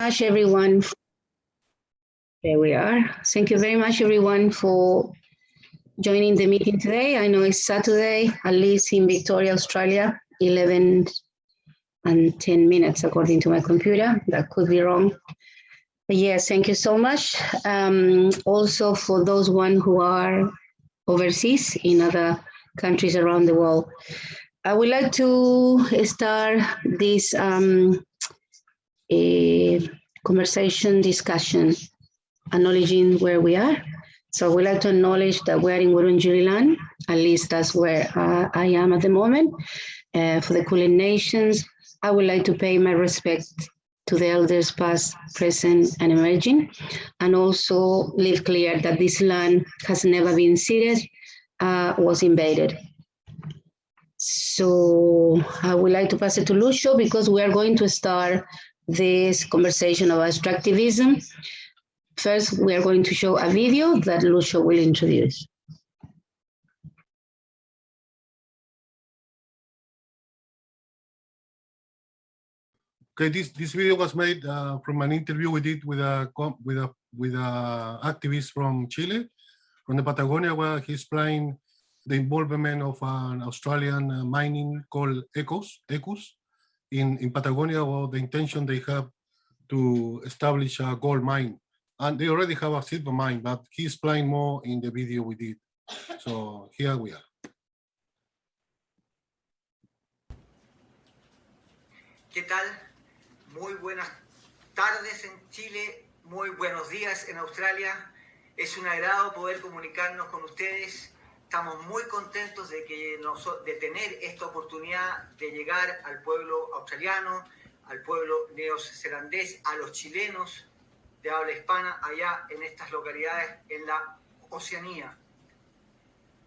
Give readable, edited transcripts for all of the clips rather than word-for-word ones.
Much everyone. There we are. Thank you very much everyone for joining the meeting today. I know it's Saturday, at least in Victoria, Australia, 11 and 10 minutes according to my computer. That could be wrong. But yes, thank you so much. Also for those who are overseas in other countries around the world. I would like to start this conversation discussion, acknowledging where we are. So we'd like to acknowledge that we're in Wurundjeri land, at least that's where I am at the moment. For the Kulin nations, I would like to pay my respect to the elders past, present, and emerging, and also leave clear that this land has never been ceded, was invaded. So I would like to pass it to Lucio because we are going to start this conversation about extractivism. First, we are going to show a video that Lucio will introduce. Okay, this video was made from an interview we did with a activist from Chile, from the Patagonia, where he explained the involvement of an Australian mining called Ecus in Patagonia, about the intention they have to establish a gold mine. And they already have a silver mine, but he explained more in the video we did. So here we are. ¿Qué tal? Muy buenas tardes en Chile, muy buenos días en Australia. Es un agrado poder comunicarnos con ustedes. Estamos muy contentos de tener esta oportunidad de llegar al pueblo australiano, al pueblo neozelandés, a los chilenos de habla hispana allá en estas localidades en la Oceanía.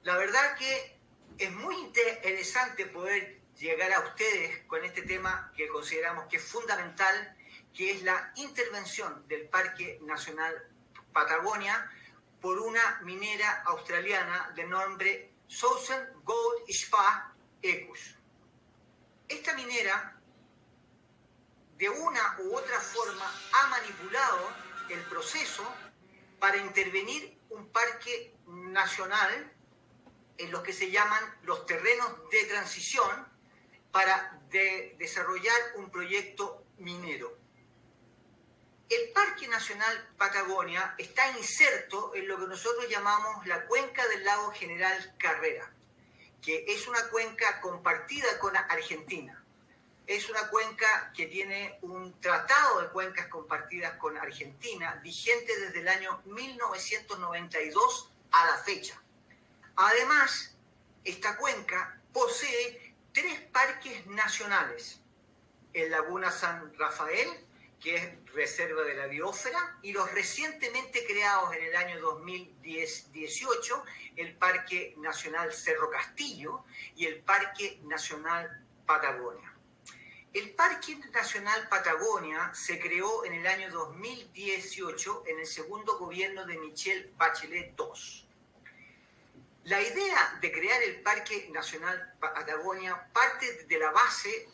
La verdad que es muy interesante poder llegar a ustedes con este tema que consideramos que es fundamental, que es la intervención del Parque Nacional Patagonia por una minera australiana de nombre Southern Gold Spa Ecus. Esta minera, de una u otra forma, ha manipulado el proceso para intervenir un parque nacional en los que se llaman los terrenos de transición para desarrollar un proyecto minero. El Parque Nacional Patagonia está inserto en lo que nosotros llamamos la cuenca del lago General Carrera, que es una cuenca compartida con Argentina. Es una cuenca que tiene un tratado de cuencas compartidas con Argentina, vigente desde el año 1992 a la fecha. Además, esta cuenca posee 3 parques nacionales: el Laguna San Rafael, que es reserva de la biosfera, y los recientemente creados en el año 2018, el Parque Nacional Cerro Castillo y el Parque Nacional Patagonia. El Parque Nacional Patagonia se creó en el año 2018 en el segundo gobierno de Michelle Bachelet II. La idea de crear el Parque Nacional Patagonia parte de la base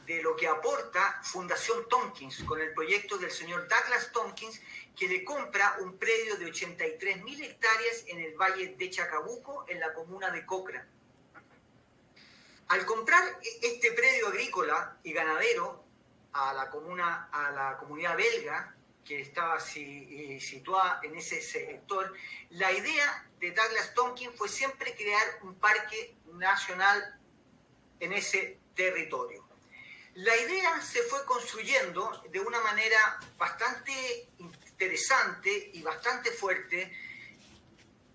de lo que aporta Fundación Tompkins con el proyecto del señor Douglas Tompkins, que le compra un predio de 83.000 hectáreas en el Valle de Chacabuco, en la comuna de Cochrane. Al comprar este predio agrícola y ganadero a la comunidad belga, que estaba situada en ese sector, la idea de Douglas Tompkins fue siempre crear un parque nacional en ese territorio. La idea se fue construyendo de una manera bastante interesante y bastante fuerte,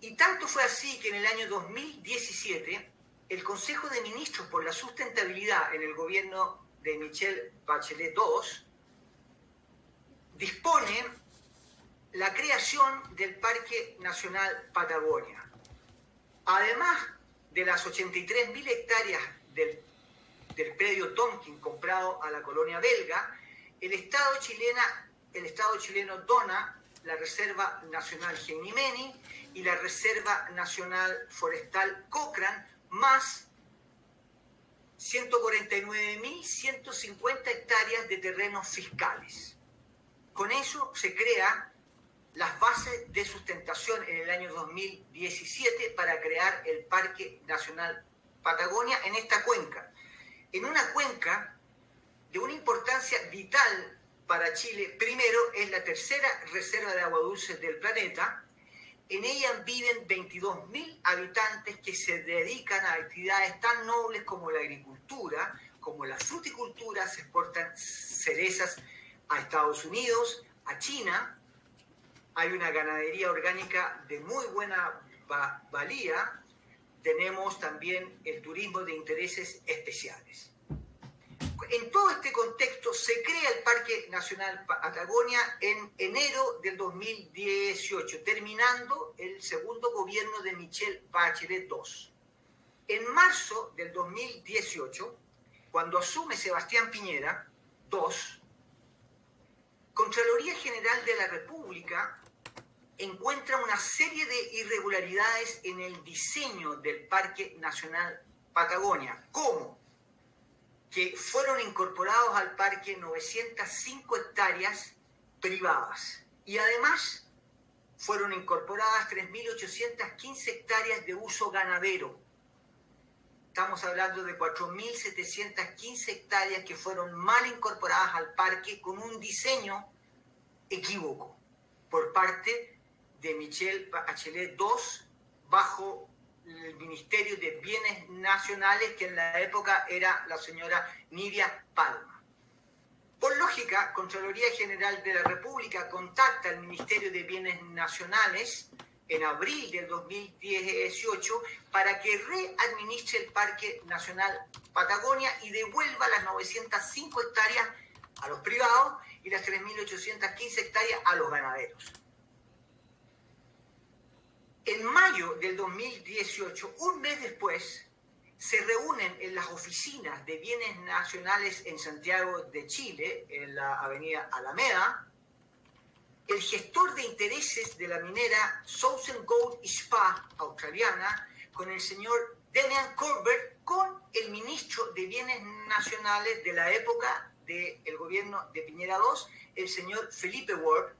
y tanto fue así que en el año 2017 el Consejo de Ministros por la Sustentabilidad en el gobierno de Michelle Bachelet II dispone la creación del Parque Nacional Patagonia. Además de las 83.000 hectáreas del predio Tompkins comprado a la colonia belga, el Estado chileno dona la Reserva Nacional Genimeni y la Reserva Nacional Forestal Cochrane, más 149.150 hectáreas de terrenos fiscales. Con eso se crea las bases de sustentación en el año 2017 para crear el Parque Nacional Patagonia en esta cuenca. En una cuenca de una importancia vital para Chile. Primero, es la tercera reserva de agua dulce del planeta. En ella viven 22.000 habitantes que se dedican a actividades tan nobles como la agricultura, como la fruticultura. Se exportan cerezas a Estados Unidos, a China. Hay una ganadería orgánica de muy buena valía. Tenemos también el turismo de intereses especiales. En todo este contexto se crea el Parque Nacional Patagonia en enero del 2018, terminando el segundo gobierno de Michelle Bachelet II. En marzo del 2018, cuando asume Sebastián Piñera II, Contraloría General de la República encuentra una serie de irregularidades en el diseño del Parque Nacional Patagonia, como que fueron incorporados al parque 905 hectáreas privadas y además fueron incorporadas 3.815 hectáreas de uso ganadero. Estamos hablando de 4.715 hectáreas que fueron mal incorporadas al parque con un diseño equívoco por parte de Michelle Bachelet II bajo el Ministerio de Bienes Nacionales, que en la época era la señora Nidia Palma. Por lógica, Contraloría General de la República contacta al Ministerio de Bienes Nacionales en abril del 2018 para que readministre el Parque Nacional Patagonia y devuelva las 905 hectáreas a los privados y las 3.815 hectáreas a los ganaderos. En mayo del 2018, un mes después, se reúnen en las oficinas de Bienes Nacionales en Santiago de Chile, en la avenida Alameda, el gestor de intereses de la minera Southern Gold Spa australiana, con el señor Dani con el ministro de Bienes Nacionales de la época del gobierno de Piñera II, el señor Felipe Ward,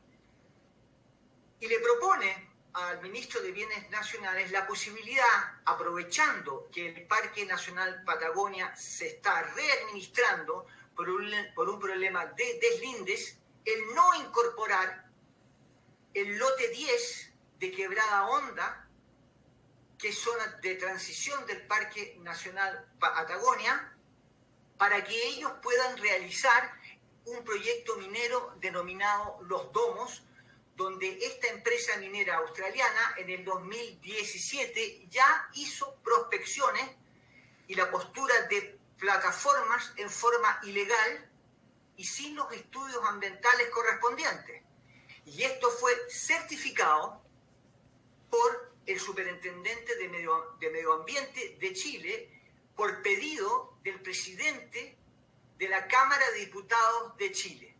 y le propone al ministro de Bienes Nacionales la posibilidad, aprovechando que el Parque Nacional Patagonia se está readministrando por un problema de deslindes, el no incorporar el lote 10 de Quebrada Honda, que es zona de transición del Parque Nacional Patagonia, para que ellos puedan realizar un proyecto minero denominado Los Domos, donde esta empresa minera australiana en el 2017 ya hizo prospecciones y la postura de plataformas en forma ilegal y sin los estudios ambientales correspondientes. Y esto fue certificado por el superintendente de Medio Ambiente de Chile por pedido del presidente de la Cámara de Diputados de Chile.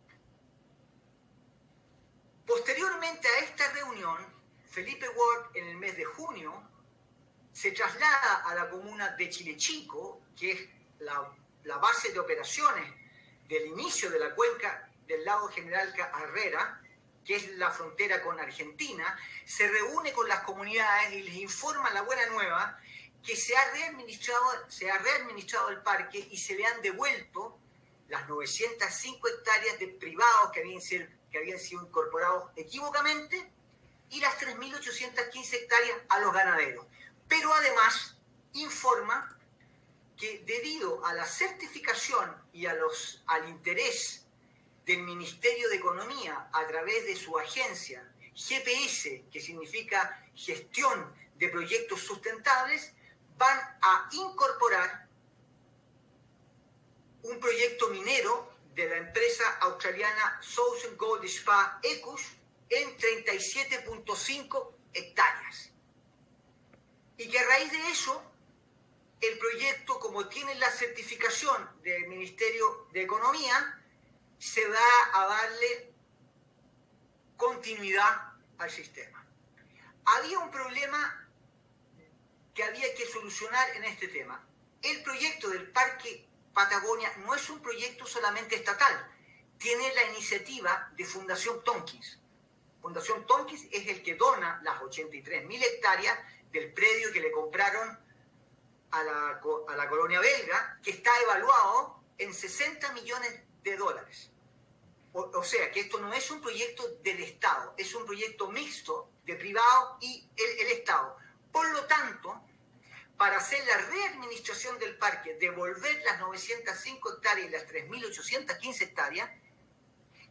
Posteriormente a esta reunión, Felipe Ward, en el mes de junio, se traslada a la comuna de Chilechico, que es la base de operaciones del inicio de la cuenca del lago General Carrera, que es la frontera con Argentina, se reúne con las comunidades y les informa la buena nueva que se ha readministrado el parque y se le han devuelto las 905 hectáreas de privados que habían sido incorporados equívocamente y las 3.815 hectáreas a los ganaderos. Pero además informa que debido a la certificación y al interés del Ministerio de Economía a través de su agencia GPS, que significa Gestión de Proyectos Sustentables, van a incorporar un proyecto minero de la empresa australiana Southern Gold Spa Ecus en 37.5 hectáreas. Y que a raíz de eso, el proyecto, como tiene la certificación del Ministerio de Economía, se va a darle continuidad al sistema. Había un problema que había que solucionar en este tema. El proyecto del Parque Patagonia no es un proyecto solamente estatal, tiene la iniciativa de Fundación Tompkins. Fundación Tompkins es el que dona las 83.000 hectáreas del predio que le compraron a la colonia belga, que está evaluado en 60 millones de dólares. O sea, que esto no es un proyecto del Estado, es un proyecto mixto de privado y el Estado. Por lo tanto, para hacer la readministración del parque, devolver las 905 hectáreas y las 3.815 hectáreas,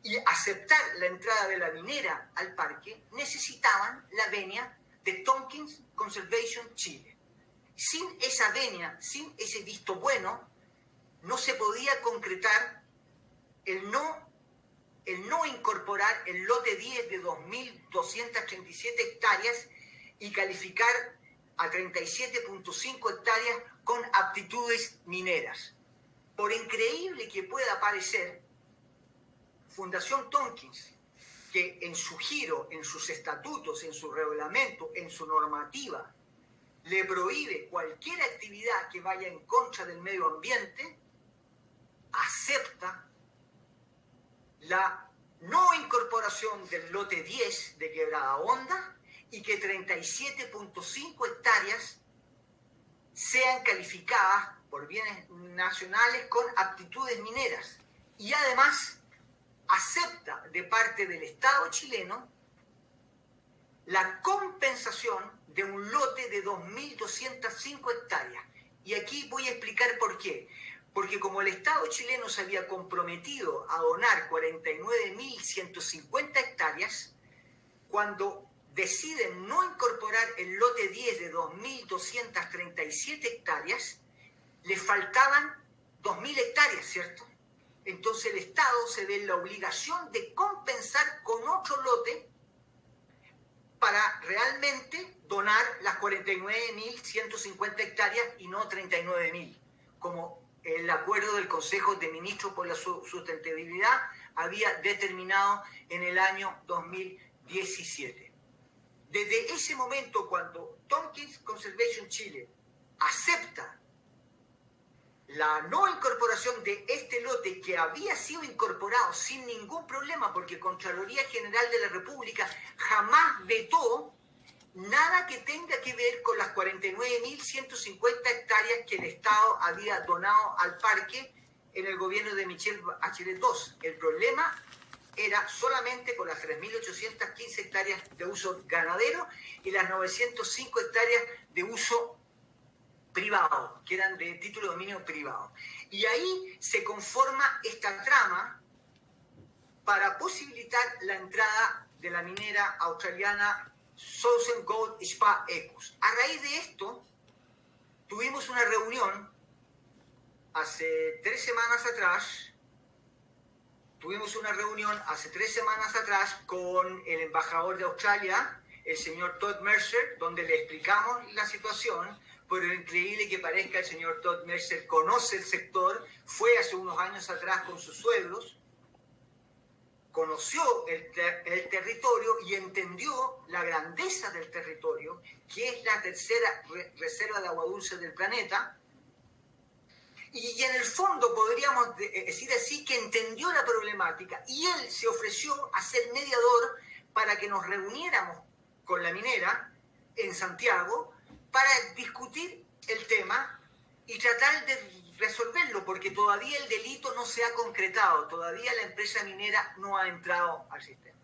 y aceptar la entrada de la minera al parque, necesitaban la venia de Tompkins Conservation Chile. Sin esa venia, sin ese visto bueno, no se podía concretar el no incorporar el lote 10 de 2.237 hectáreas y calificar a 37.5 hectáreas con aptitudes mineras. Por increíble que pueda parecer, Fundación Tompkins, que en su giro, en sus estatutos, en su reglamento, en su normativa, le prohíbe cualquier actividad que vaya en contra del medio ambiente, acepta la no incorporación del lote 10 de Quebrada Honda y que 37.5 hectáreas sean calificadas por bienes nacionales con aptitudes mineras. Y además acepta de parte del Estado chileno la compensación de un lote de 2.205 hectáreas. Y aquí voy a explicar por qué. Porque como el Estado chileno se había comprometido a donar 49.150 hectáreas, cuando deciden no incorporar el lote 10 de 2.237 hectáreas, le faltaban 2.000 hectáreas, ¿cierto? Entonces el Estado se ve en la obligación de compensar con otro lote para realmente donar las 49.150 hectáreas y no 39.000, como el acuerdo del Consejo de Ministros por la Sustentabilidad había determinado en el año 2017. Desde ese momento, cuando Tompkins Conservation Chile acepta la no incorporación de este lote que había sido incorporado sin ningún problema, porque Contraloría General de la República jamás vetó nada que tenga que ver con las 49.150 hectáreas que el Estado había donado al parque en el gobierno de Michelle Bachelet II. El problema era solamente con las 3.815 hectáreas de uso ganadero y las 905 hectáreas de uso privado, que eran de título de dominio privado. Y ahí se conforma esta trama para posibilitar la entrada de la minera australiana Southern Gold Spa Ecos. A raíz de esto, tuvimos una reunión hace 3 semanas atrás con el embajador de Australia, el señor Todd Mercer, donde le explicamos la situación. Por increíble que parezca, el señor Todd Mercer conoce el sector, fue hace unos años atrás con sus suegros, conoció el territorio y entendió la grandeza del territorio, que es la tercera reserva de agua dulce del planeta, y en el fondo podríamos decir así que entendió la problemática y él se ofreció a ser mediador para que nos reuniéramos con la minera en Santiago para discutir el tema y tratar de resolverlo, porque todavía el delito no se ha concretado, todavía la empresa minera no ha entrado al sistema.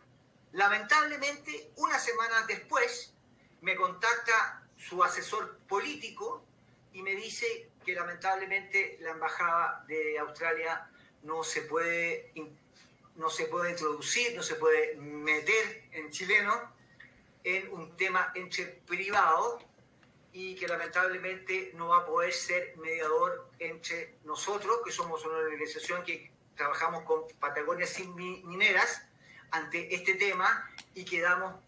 Lamentablemente, una semana después, me contacta su asesor político y me dice que lamentablemente la embajada de Australia no se puede introducir, no se puede meter en chileno en un tema entre privados, y que lamentablemente no va a poder ser mediador entre nosotros, que somos una organización que trabajamos con Patagonia Sin Mineras, ante este tema, y quedamos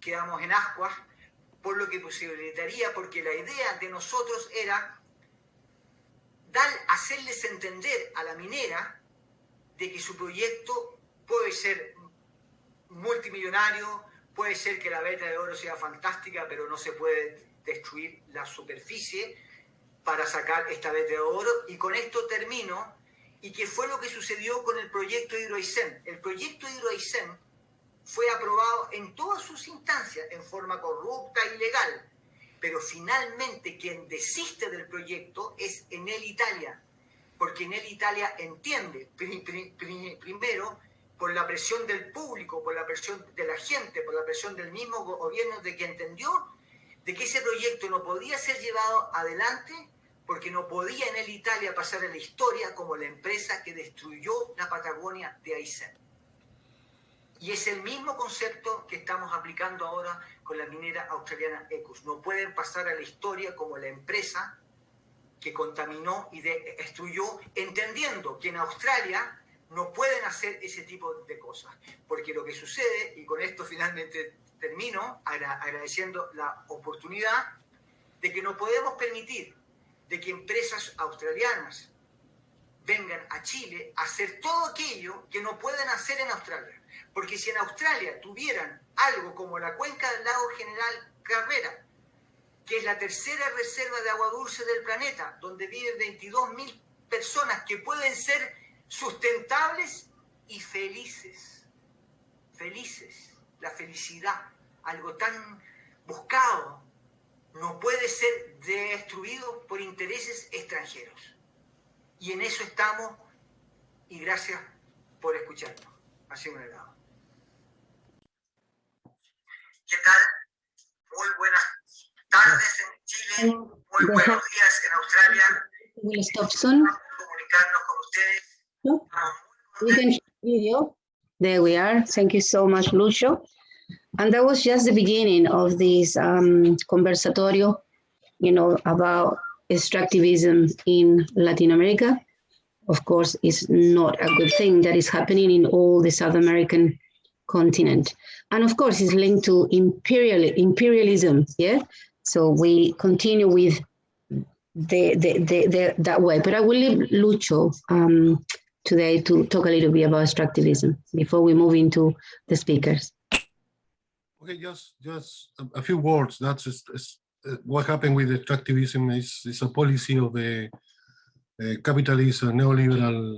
en ascuas, por lo que posibilitaría, porque la idea de nosotros era hacerles entender a la minera de que su proyecto puede ser multimillonario, puede ser que la veta de oro sea fantástica, pero no se puede destruir la superficie para sacar esta veta de oro. Y con esto termino, y que fue lo que sucedió con el proyecto Hidroaicén. El proyecto Hidroaicén fue aprobado en todas sus instancias en forma corrupta y ilegal, pero finalmente quien desiste del proyecto es Enel Italia, porque Enel Italia entiende, primero, por la presión del público, por la presión de la gente, por la presión del mismo gobierno, de que entendió de que ese proyecto no podía ser llevado adelante porque no podía Enel Italia pasar a la historia como la empresa que destruyó la Patagonia de Aysén. Y es el mismo concepto que estamos aplicando ahora con la minera australiana Ecos. No pueden pasar a la historia como la empresa que contaminó y destruyó, entendiendo que en Australia no pueden hacer ese tipo de cosas. Porque lo que sucede, y con esto finalmente termino agradeciendo la oportunidad, de que no podemos permitir de que empresas australianas vengan a Chile a hacer todo aquello que no pueden hacer en Australia. Porque si en Australia tuvieran algo como la cuenca del lago General Carrera, que es la tercera reserva de agua dulce del planeta, donde viven 22.000 personas que pueden ser sustentables y felices. Felices. La felicidad, algo tan buscado, no puede ser destruido por intereses extranjeros. Y en eso estamos, y gracias por escucharnos. Ha sido un agrado. ¿Qué tal? Muy buenas tardes en Chile, muy buenos días en Australia. We'll stop soon. Comunicarnos con ustedes. No? We can share video. There we are. Thank you so much, Lucio. And that was just the beginning of this conversatorio, you know, about extractivism in Latin America. Of course, it's not a good thing that is happening in all the South American continent. And of course, it's linked to imperialism, yeah? So we continue with that way. But I will leave Lucho today to talk a little bit about extractivism before we move into the speakers. Okay, just a few words. That's what happened with extractivism is a policy of the capitalist neoliberal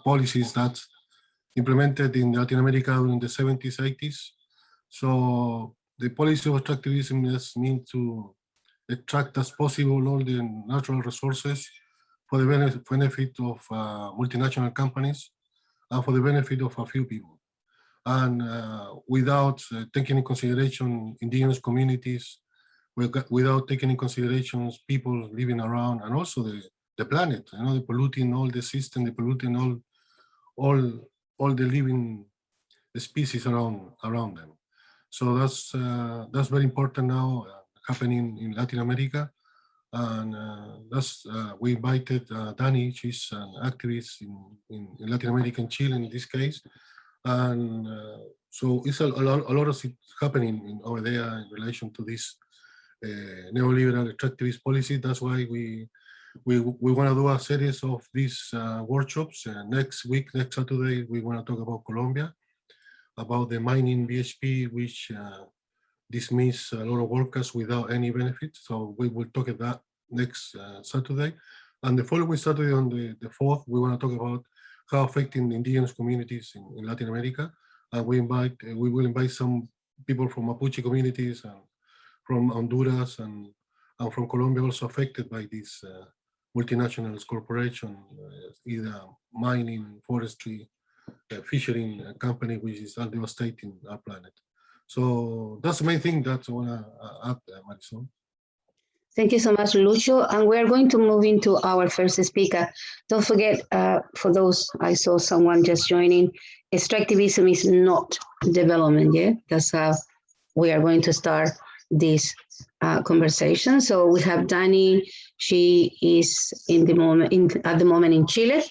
policies that implemented in Latin America during the 70s, 80s. So the policy of extractivism just means to extract as possible all the natural resources for the benefit of multinational companies and for the benefit of a few people. And without taking in consideration indigenous communities, without taking in consideration people living around, and also the planet, you know, the polluting all the system, the polluting all the living species around them. So that's very important now happening in Latin America. And we invited Dani. She's an activist in Latin America and Chile in this case. And so it's a lot of it happening over there in relation to this neoliberal extractivist policy. That's why we want to do a series of these workshops. Next week, next Saturday, we want to talk about Colombia, about the mining BHP, which dismiss a lot of workers without any benefit. So we will talk about that next Saturday. And the following Saturday, on the 4th, we want to talk about how affecting the indigenous communities in Latin America. And we will invite some people from Mapuche communities and from Honduras and from Colombia, also affected by this multinational corporation, either mining, forestry, fishing company, which is devastating our planet. So that's the main thing that I want to add, Marisol. Thank you so much, Lucio. And we're going to move into our first speaker. Don't forget, for those, I saw someone just joining, extractivism is not development, yeah? That's how we are going to start this conversation. So we have Dani. She is at the moment in Chile,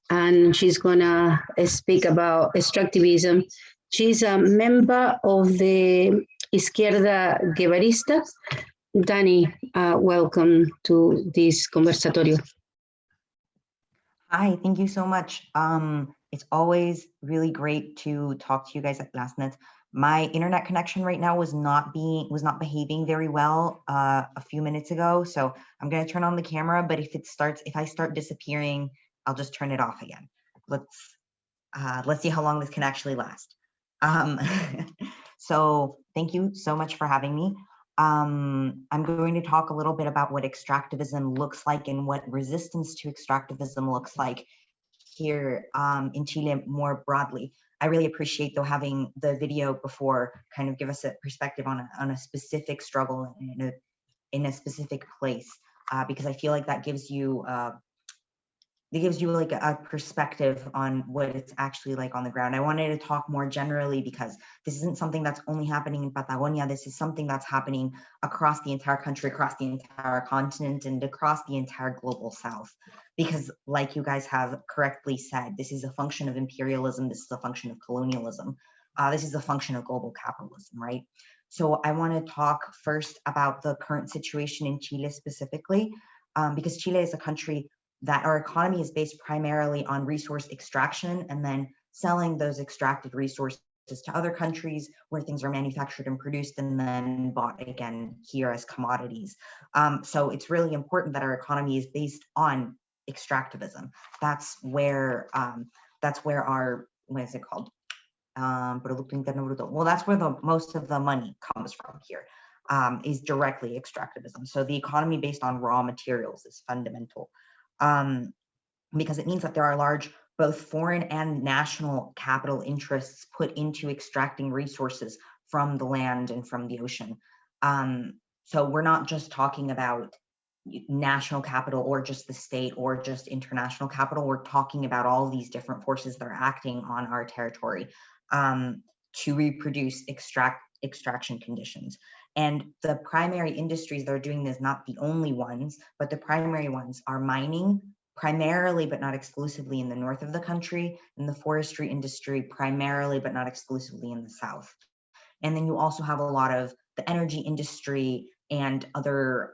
and she's gonna speak about extractivism. She's a member of the Izquierda Guevarista. Dani, welcome to this conversatorio. Hi, thank you so much. It's always really great to talk to you guys at Lastnet. My internet connection right now was not behaving very well a few minutes ago. So I'm going to turn on the camera, but if I start disappearing, I'll just turn it off again. Let's see how long this can actually last. So thank you so much for having me. I'm going to talk a little bit about what extractivism looks like and what resistance to extractivism looks like here in Chile more broadly. I really appreciate though having the video before kind of give us a perspective on a specific struggle in a specific place, because I feel like that gives you like a perspective on what it's actually like on the ground. I wanted to talk more generally because this isn't something that's only happening in Patagonia. This is something that's happening across the entire country, across the entire continent, and across the entire global south. Because like you guys have correctly said, this is a function of imperialism. This is a function of colonialism. This is a function of global capitalism, right? So I want to talk first about the current situation in Chile specifically, because Chile is a country that our economy is based primarily on resource extraction and then selling those extracted resources to other countries where things are manufactured and produced and then bought again here as commodities. So it's really important that our economy is based on extractivism. That's where our, what is it called? Producto Interno Bruto. Well, that's where most of the money comes from here, is directly extractivism. So the economy based on raw materials is fundamental. Because it means that there are large, both foreign and national capital interests put into extracting resources from the land and from the ocean. So we're not just talking about national capital or just the state or just international capital. We're talking about all these different forces that are acting on our territory to reproduce extraction conditions. And the primary industries that are doing this, not the only ones, but the primary ones are mining, primarily but not exclusively in the north of the country, and the forestry industry primarily but not exclusively in the south. And then you also have a lot of the energy industry and other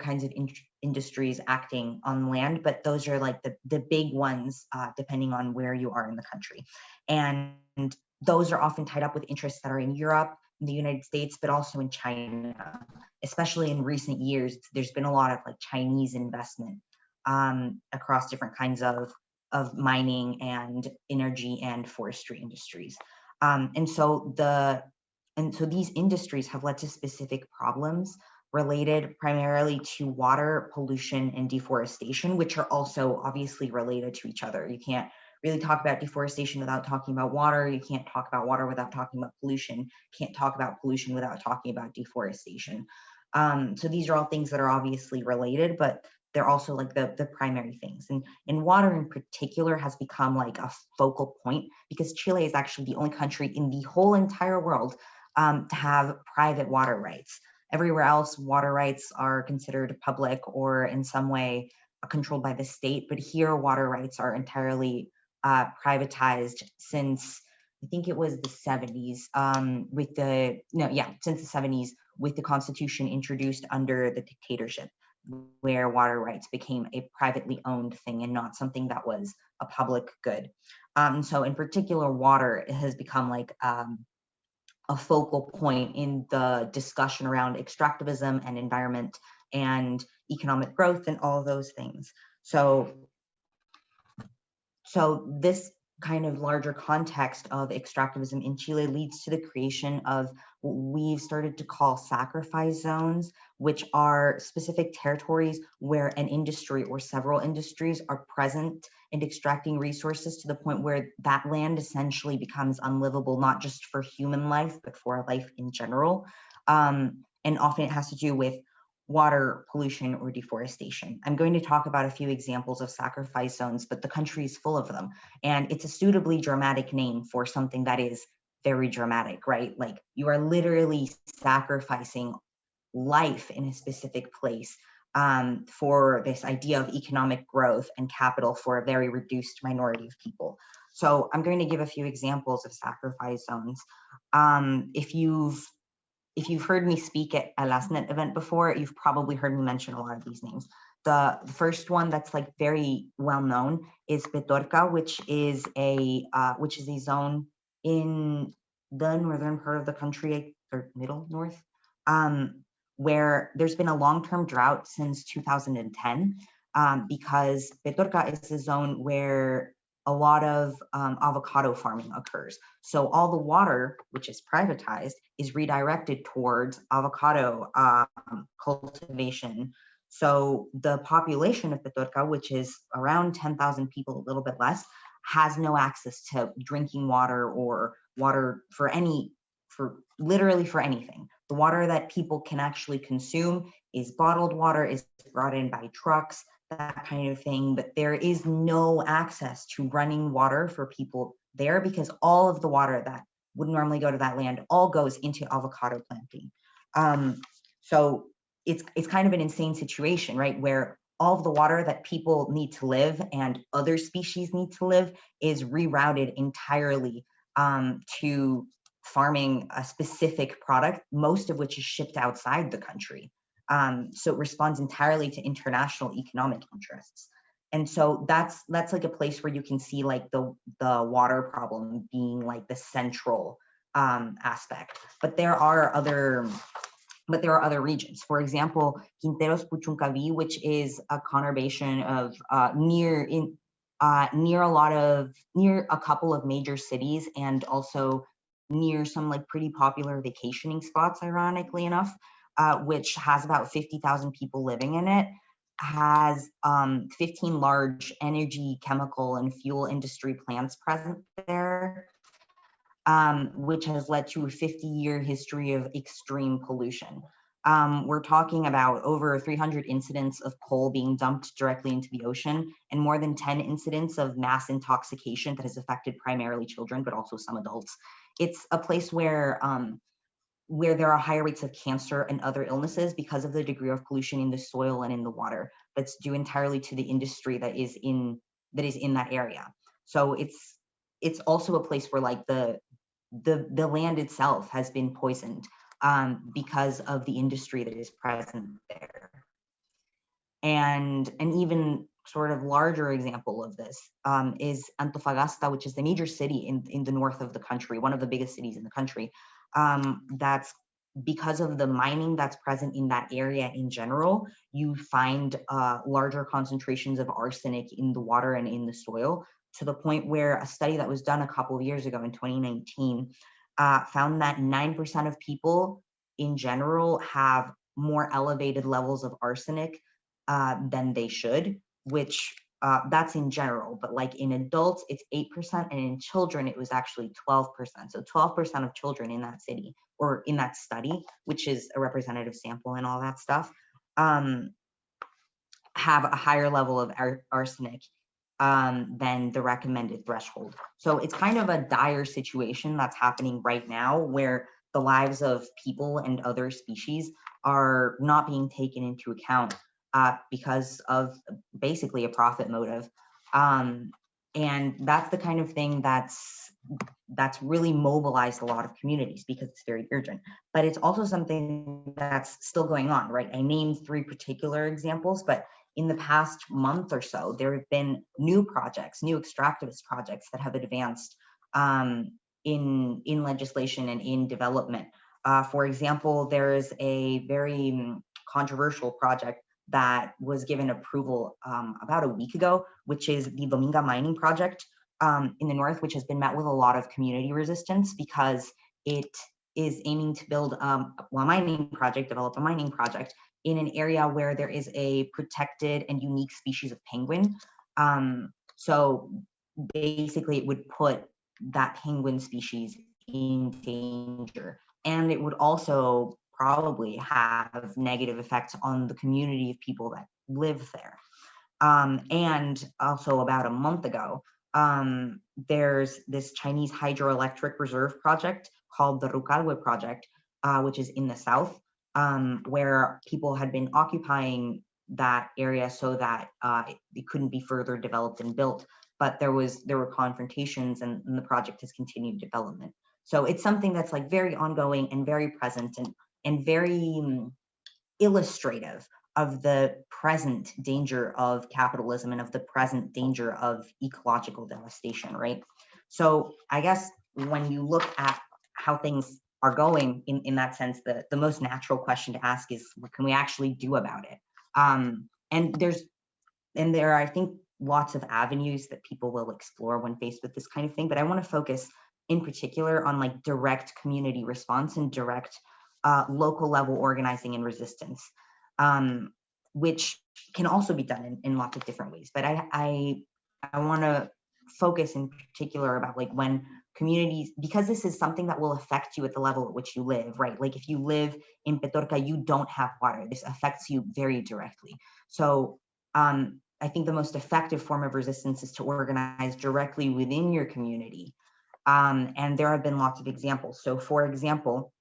kinds of industries acting on land, but those are like the big ones depending on where you are in the country. And those are often tied up with interests that are in Europe, in the United States, but also in China. Especially in recent years, there's been a lot of like Chinese investment across different kinds of mining and energy and forestry industries. And so these industries have led to specific problems related primarily to water pollution and deforestation, which are also obviously related to each other. You can't really talk about deforestation without talking about water. You can't talk about water without talking about pollution. Can't talk about pollution without talking about deforestation. So these are all things that are obviously related, but they're also like the primary things. And water in particular has become like a focal point because Chile is actually the only country in the whole entire world to have private water rights. Everywhere else, water rights are considered public or in some way controlled by the state, but here water rights are entirely privatized since I think it was the 70s since the 70s with the constitution introduced under the dictatorship, where water rights became a privately owned thing and not something that was a public good. So in particular, water has become like a focal point in the discussion around extractivism and environment and economic growth and all of those things. So this kind of larger context of extractivism in Chile leads to the creation of what we've started to call sacrifice zones, which are specific territories where an industry or several industries are present and extracting resources to the point where that land essentially becomes unlivable, not just for human life, but for life in general. And often it has to do with water pollution or deforestation. I'm going to talk about a few examples of sacrifice zones, but the country is full of them. And it's a suitably dramatic name for something that is very dramatic, right? Like you are literally sacrificing life in a specific place for this idea of economic growth and capital for a very reduced minority of people. So I'm going to give a few examples of sacrifice zones. If you've heard me speak at a LastNet event before, you've probably heard me mention a lot of these names. The first one that's like very well known is Petorca, which is a zone in the northern part of the country, or middle north, where there's been a long-term drought since 2010, because Petorca is a zone where a lot of avocado farming occurs. So all the water, which is privatized, is redirected towards avocado cultivation. So the population of Petorca, which is around 10,000 people, a little bit less, has no access to drinking water or water for literally for anything. The water that people can actually consume is bottled water, is brought in by trucks, that kind of thing, but there is no access to running water for people there, because all of the water that would normally go to that land all goes into avocado planting. So it's kind of an insane situation, right, where all of the water that people need to live and other species need to live is rerouted entirely to farming a specific product, most of which is shipped outside the country. So it responds entirely to international economic interests. And so that's like a place where you can see like the water problem being like the central aspect. But there are other regions. For example, Quinteros Puchuncaví, which is a conurbation of near a couple of major cities, and also near some like pretty popular vacationing spots, ironically enough, which has about 50,000 people living in it, has 15 large energy, chemical, and fuel industry plants present there, which has led to a 50-year history of extreme pollution. We're talking about over 300 incidents of coal being dumped directly into the ocean, and more than 10 incidents of mass intoxication that has affected primarily children, but also some adults. It's a place where there are higher rates of cancer and other illnesses because of the degree of pollution in the soil and in the water. That's due entirely to the industry that is in that area. So it's also a place where like the land itself has been poisoned because of the industry that is present there. And an even sort of larger example of this is Antofagasta, which is the major city in the north of the country, one of the biggest cities in the country. That's because of the mining that's present in that area in general, you find larger concentrations of arsenic in the water and in the soil, to the point where a study that was done a couple of years ago in 2019 found that 9% of people in general have more elevated levels of arsenic than they should, which that's in general, but like in adults, it's 8%, and in children, it was actually 12%. So 12% of children in that city, or in that study, which is a representative sample and all that stuff, have a higher level of arsenic than the recommended threshold. So it's kind of a dire situation that's happening right now, where the lives of people and other species are not being taken into account because of basically a profit motive. And that's the kind of thing that's really mobilized a lot of communities, because it's very urgent. But it's also something that's still going on, right? I named 3 particular examples, but in the past month or so, there have been new projects, new extractivist projects that have advanced in legislation and in development. For example, there is a very controversial project that was given approval about a week ago, which is the Dominga mining project in the north, which has been met with a lot of community resistance, because it is aiming to build develop a mining project in an area where there is a protected and unique species of penguin. So basically it would put that penguin species in danger, and it would also probably have negative effects on the community of people that live there. And also about a month ago, there's this Chinese hydroelectric reserve project called the Rucalwe project, which is in the south, where people had been occupying that area so that it couldn't be further developed and built. But there were confrontations, and the project has continued development. So it's something that's like very ongoing and very present, and very illustrative of the present danger of capitalism and of the present danger of ecological devastation, right? So I guess when you look at how things are going in that sense, the most natural question to ask is, what can we actually do about it? And there are, I think, lots of avenues that people will explore when faced with this kind of thing, but I want to focus in particular on like direct community response and direct local level organizing and resistance, which can also be done in lots of different ways. But I want to focus in particular about like when communities, because this is something that will affect you at the level at which you live, right? Like if you live in Petorca, you don't have water. This affects you very directly. So I think the most effective form of resistance is to organize directly within your community. And there have been lots of examples. So for example,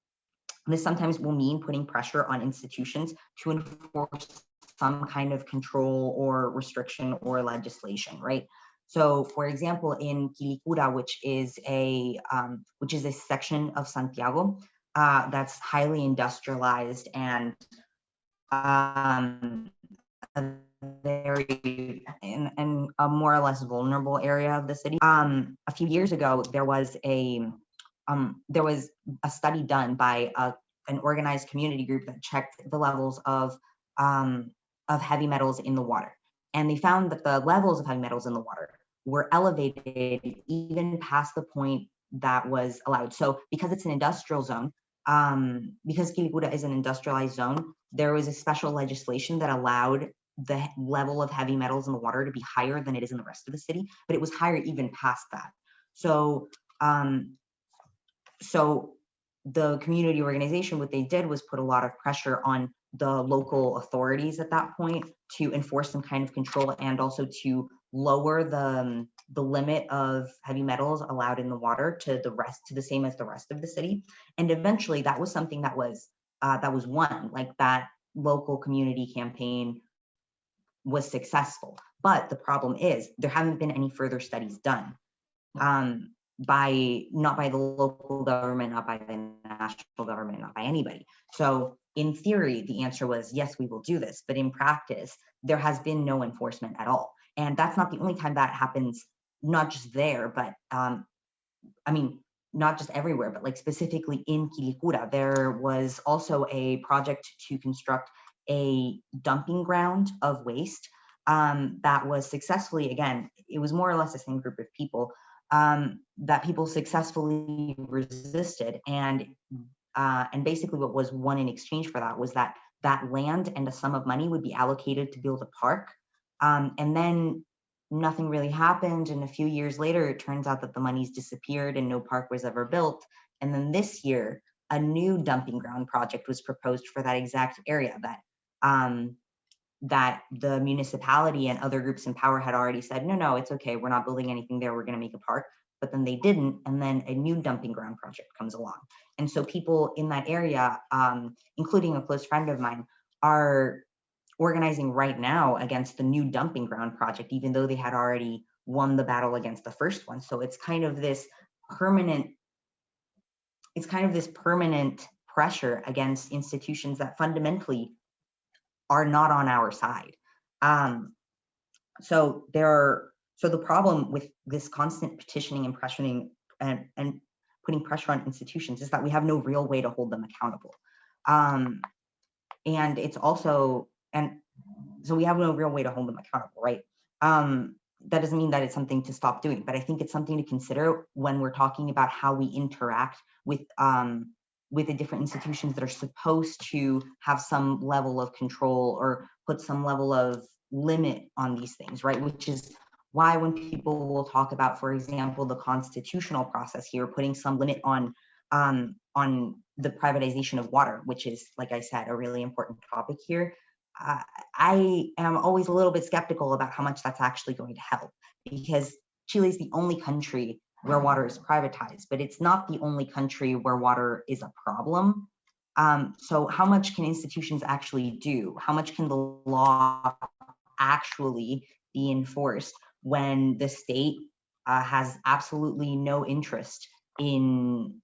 this sometimes will mean putting pressure on institutions to enforce some kind of control or restriction or legislation, right? So for example, in Quilicura, which is a section of Santiago that's highly industrialized and very in a more or less vulnerable area of the city. A few years ago, there was a study done by an organized community group that checked the levels of heavy metals in the water, and they found that the levels of heavy metals in the water were elevated even past the point that was allowed. So because it's an industrial zone, because Quilicura is an industrialized zone, there was a special legislation that allowed the level of heavy metals in the water to be higher than it is in the rest of the city, but it was higher even past that. So, so the community organization, what they did was put a lot of pressure on the local authorities at that point to enforce some kind of control and also to lower the limit of heavy metals allowed in the water to the same as the rest of the city. And eventually that was something that was won, like that local community campaign was successful. But the problem is there haven't been any further studies done not by the local government, not by the national government, not by anybody. So in theory, the answer was, yes, we will do this. But in practice, there has been no enforcement at all. And that's not the only time that happens, not just there, but I mean, not just everywhere, but like specifically in Quilicura, there was also a project to construct a dumping ground of waste that was successfully, again, it was more or less the same group of people that people successfully resisted. And basically what was won in exchange for that was that land and a sum of money would be allocated to build a park. And then nothing really happened. And a few years later, it turns out that the money's disappeared and no park was ever built. And then this year, a new dumping ground project was proposed for that exact area that the municipality and other groups in power had already said, no, it's okay, we're not building anything there, we're going to make a park. But then they didn't, and then a new dumping ground project comes along. And so people in that area, including a close friend of mine, are organizing right now against the new dumping ground project, even though they had already won the battle against the first one. So it's kind of this permanent pressure against institutions that fundamentally are not on our side. So the problem with this constant petitioning and pressuring and putting pressure on institutions is that we have no real way to hold them accountable. And it's also, and so we have no real way to hold them accountable, right? That doesn't mean that it's something to stop doing, but I think it's something to consider when we're talking about how we interact with the different institutions that are supposed to have some level of control or put some level of limit on these things, right? Which is why when people will talk about, for example, the constitutional process here, putting some limit on the privatization of water, which is, like I said, a really important topic here. I am always a little bit skeptical about how much that's actually going to help, because Chile is the only country where water is privatized, but it's not the only country where water is a problem. So how much can institutions actually do? How much can the law actually be enforced when the state has absolutely no interest in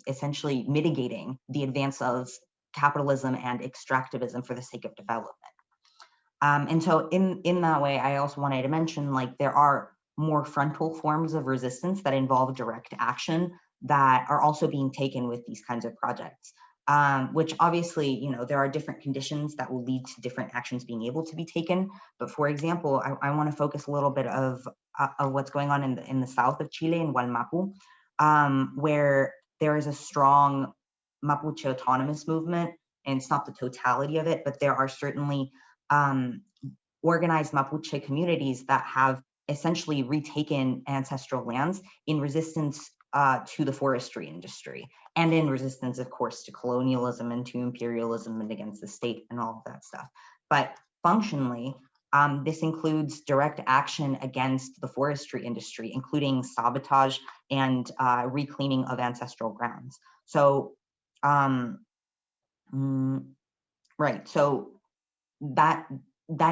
essentially mitigating the advance of capitalism and extractivism for the sake of development? And so in that way, I also wanted to mention, like, there are more frontal forms of resistance that involve direct action, that are also being taken with these kinds of projects, which obviously, you know, there are different conditions that will lead to different actions being able to be taken. But for example, I want to focus a little bit of what's going on in the south of Chile, in Wallmapu, where there is a strong Mapuche autonomous movement, and it's not the totality of it, but there are certainly organized Mapuche communities that have essentially retaken ancestral lands in resistance to the forestry industry, and in resistance, of course, to colonialism and to imperialism and against the state and all of that stuff. But functionally, this includes direct action against the forestry industry, including sabotage and reclaiming of ancestral grounds. So, right, so that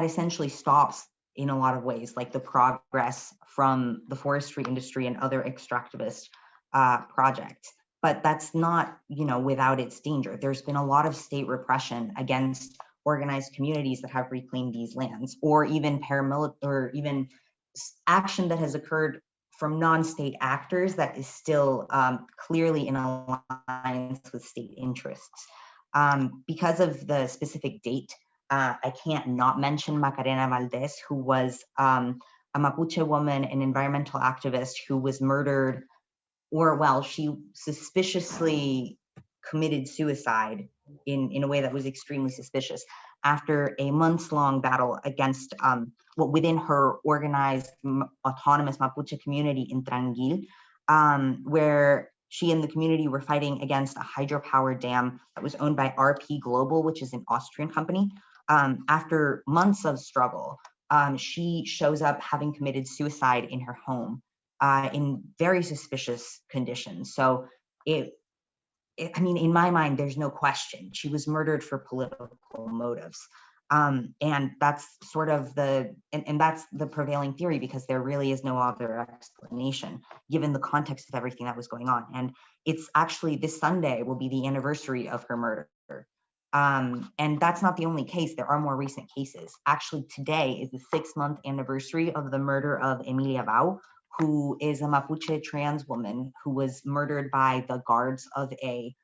essentially stops in a lot of ways, like the progress from the forestry industry and other extractivist projects. But that's not, you know, without its danger. There's been a lot of state repression against organized communities that have reclaimed these lands, or even paramilitary, or even action that has occurred from non-state actors that is still clearly in alliance with state interests. Because of the specific date, I can't not mention Macarena Valdez, who was a Mapuche woman, an environmental activist who was murdered, or well, she suspiciously committed suicide in a way that was extremely suspicious after a months-long battle against within her organized autonomous Mapuche community in Trangil, where she and the community were fighting against a hydropower dam that was owned by RP Global, which is an Austrian company. After months of struggle, she shows up having committed suicide in her home in very suspicious conditions. So I mean, in my mind, there's no question. She was murdered for political motives. And that's sort of and that's the prevailing theory, because there really is no other explanation given the context of everything that was going on. And it's actually this Sunday will be the anniversary of her murder. And that's not the only case. There are more recent cases. Actually, today is the 6-month anniversary of the murder of Emilia Bau, who is a Mapuche trans woman who was murdered by the guards of a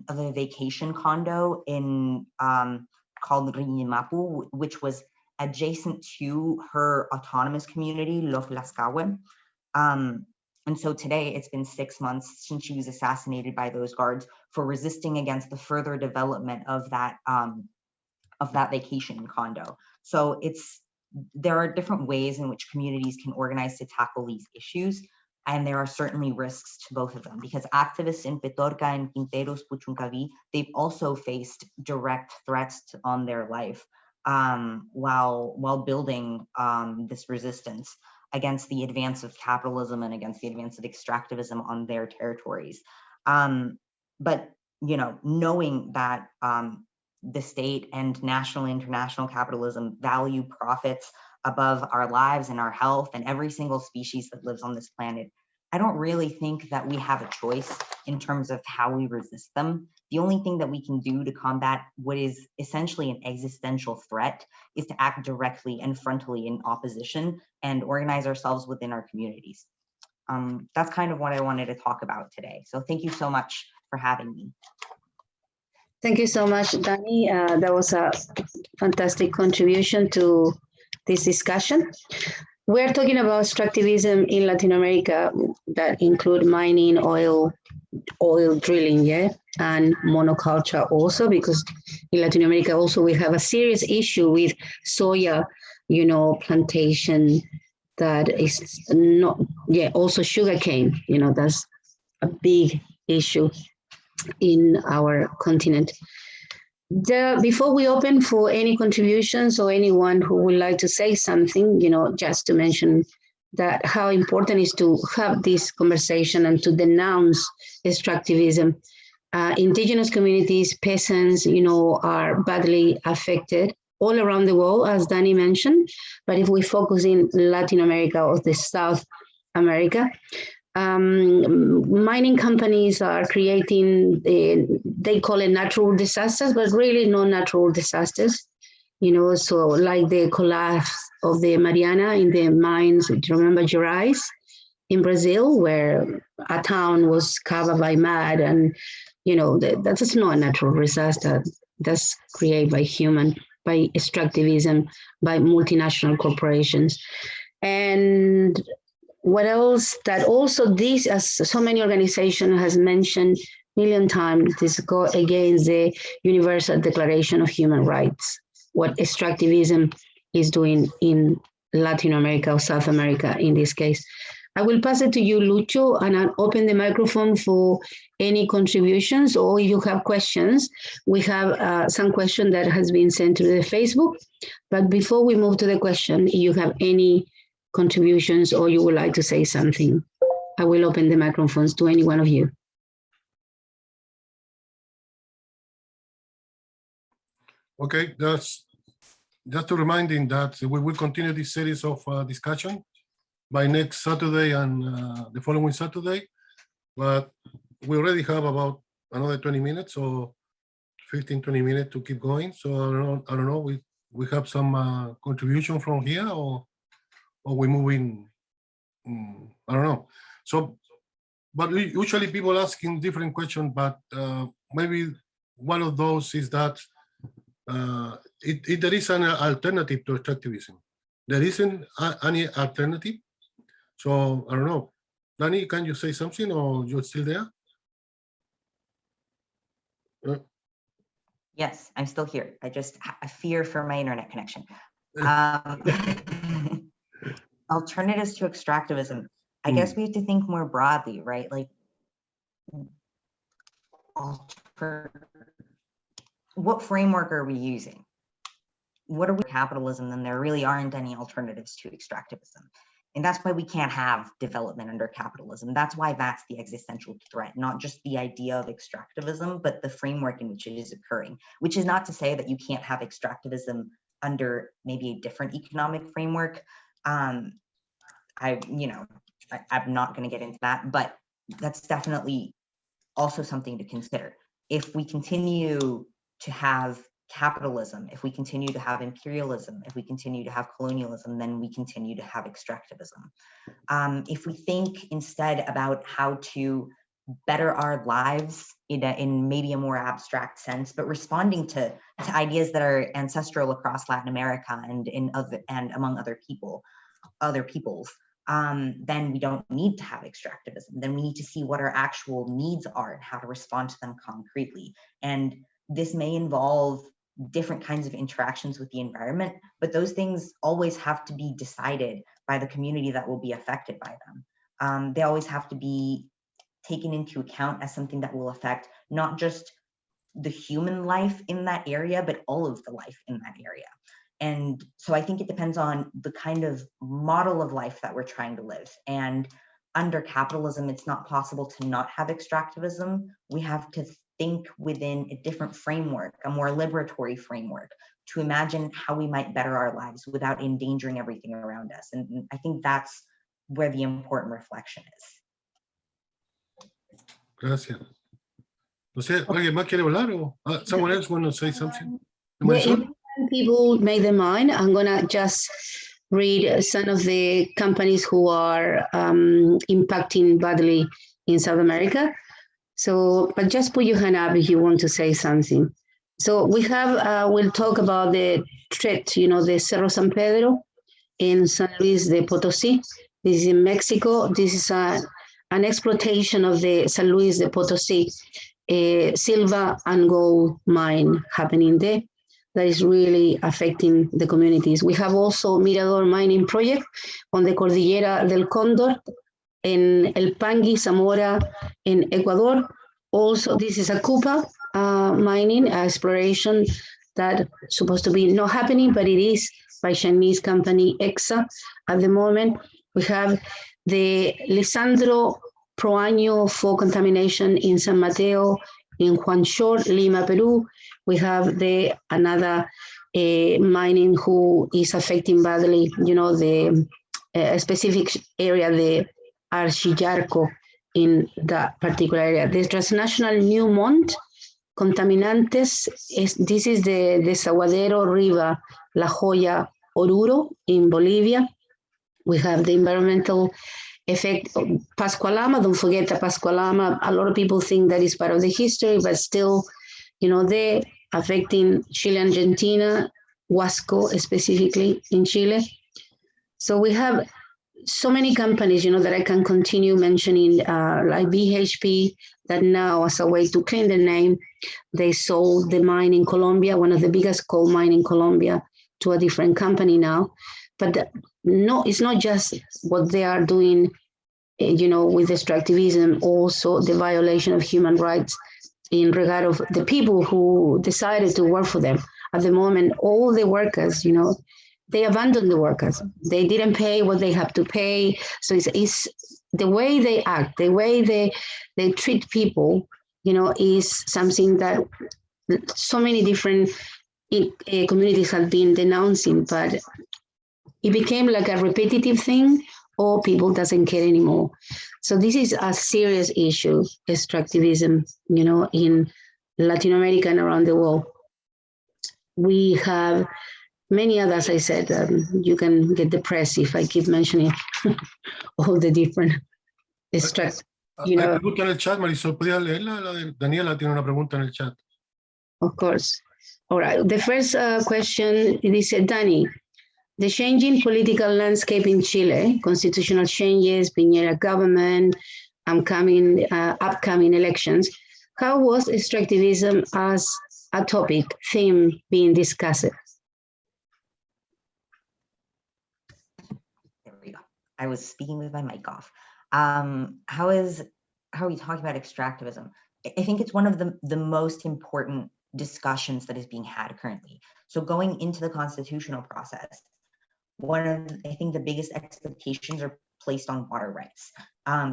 vacation condo in called Riñimapu, which was adjacent to her autonomous community, Los Lascawen. And so today it's been 6 months since she was assassinated by those guards for resisting against the further development of that vacation condo. So there are different ways in which communities can organize to tackle these issues. And there are certainly risks to both of them, because activists in Petorca and Quinteros, Puchuncaví, they've also faced direct threats on their life while building this resistance against the advance of capitalism and against the advance of extractivism on their territories. But, you know, knowing that the state and national and international capitalism value profits above our lives and our health and every single species that lives on this planet, I don't really think that we have a choice in terms of how we resist them. The only thing that we can do to combat what is essentially an existential threat is to act directly and frontally in opposition and organize ourselves within our communities. That's kind of what I wanted to talk about today. So thank you so much for having me. Thank you so much, Dani. That was a fantastic contribution to this discussion. We're talking about extractivism in Latin America that include mining, oil drilling, yeah, and monoculture also, because in Latin America also we have a serious issue with soya, you know, plantation that is not, yeah, also sugarcane, you know, that's a big issue in our continent. Before we open for any contributions or anyone who would like to say something, you know, just to mention that how important is to have this conversation and to denounce extractivism. Indigenous communities, peasants, you know, are badly affected all around the world, as Dani mentioned. But if we focus in Latin America or the South America, mining companies are creating, they call it natural disasters, but really no natural disasters. You know, so like the collapse of the Mariana in the mines, do you remember Gerais in Brazil, where a town was covered by mud, and that's not a natural disaster. That's created by human, by extractivism, by multinational corporations. And what else? That also this, as so many organizations has mentioned a million times, this go against the Universal Declaration of Human Rights, what extractivism is doing in Latin America or South America in this case. I will pass it to you, Lucho, and I'll open the microphone for any contributions, or if you have questions. We have some question that has been sent to the Facebook, but before we move to the question, if you have any contributions or you would like to say something, I will open the microphones to any one of you. Okay, that's just a reminding that we will continue this series of discussion by next Saturday and the following Saturday, but we already have about another 20 minutes or 15-20 minutes to keep going. So I don't know. We have some contribution from here, or we move in. I don't know. So, but usually people asking different questions, but maybe one of those is that there is an alternative to extractivism. There isn't any alternative. So I don't know. Dani, can you say something, or you're still there? Yes, I'm still here. I fear for my internet connection. Alternatives to extractivism. I guess we have to think more broadly, right? Like, what framework are we using? What are we capitalism? Then there really aren't any alternatives to extractivism. And that's why we can't have development under capitalism. That's why that's the existential threat, not just the idea of extractivism, but the framework in which it is occurring, which is not to say that you can't have extractivism under maybe a different economic framework. I'm not going to get into that, but that's definitely also something to consider. If we continue to have capitalism, if we continue to have imperialism, if we continue to have colonialism, then we continue to have extractivism. If we think instead about how to better our lives in maybe a more abstract sense, but responding to ideas that are ancestral across Latin America and among other peoples, then we don't need to have extractivism. Then we need to see what our actual needs are and how to respond to them concretely. And this may involve different kinds of interactions with the environment, but those things always have to be decided by the community that will be affected by them. They always have to be taken into account as something that will affect not just the human life in that area, but all of the life in that area. And so I think it depends on the kind of model of life that we're trying to live. And under capitalism, it's not possible to not have extractivism. We have to think within a different framework, a more liberatory framework, to imagine how we might better our lives without endangering everything around us. And I think that's where the important reflection is. Gracias. No sé, ¿alguien más quiere hablar? Or someone else want to say something? People made their mind. I'm going to just read some of the companies who are impacting badly in South America. So, but just put your hand up if you want to say something. So we have, we'll talk about the threat, the Cerro San Pedro in San Luis de Potosí. This is in Mexico. This is an exploitation of the San Luis de Potosí silver and gold mine happening there that is really affecting the communities. We have also Mirador mining project on the Cordillera del Cóndor in El Pangui, Zamora, in Ecuador. Also, this is a Cupa mining exploration that supposed to be not happening, but it is by Chinese company EXA at the moment. We have the Lisandro Proaño for contamination in San Mateo, in Huanchor, Lima, Peru. We have another mining who is affecting badly, the specific area, the Archillarco in that particular area. The transnational Newmont contaminantes, this is the Desaguadero River, La Joya, Oruro in Bolivia. We have the environmental effect of Pascualama. Don't forget the Pascualama. A lot of people think that is part of the history, but still, you know, they're affecting Chile, Argentina, Huasco specifically in Chile. So we have so many companies, you know, that I can continue mentioning, like BHP, that now, as a way to clean their name, they sold the mine in Colombia, one of the biggest coal mine in Colombia, to a different company now. But no, it's not just what they are doing, you know, with extractivism, also the violation of human rights in regard of the people who decided to work for them. At the moment, all the workers, you know, they abandoned the workers. They didn't pay what they have to pay. So it's the way they act, the way they treat people, you know, is something that so many different communities have been denouncing, but it became like a repetitive thing, or people doesn't care anymore. So this is a serious issue, extractivism, you know, in Latin America and around the world. We have many others, I said, you can get depressed if I keep mentioning all the different extracts. You know, hay pregunta en el chat, Marisol, ¿podría leerla? La de Daniela tiene una pregunta en el chat. Of course. All right. The first question, it is Dani. The changing political landscape in Chile, constitutional changes, Piñera government, upcoming elections, how was extractivism as a topic, theme being discussed? There we go. I was speaking with my mic off. How are we talking about extractivism? I think it's one of the most important discussions that is being had currently. So going into the constitutional process, I think the biggest expectations are placed on water rights,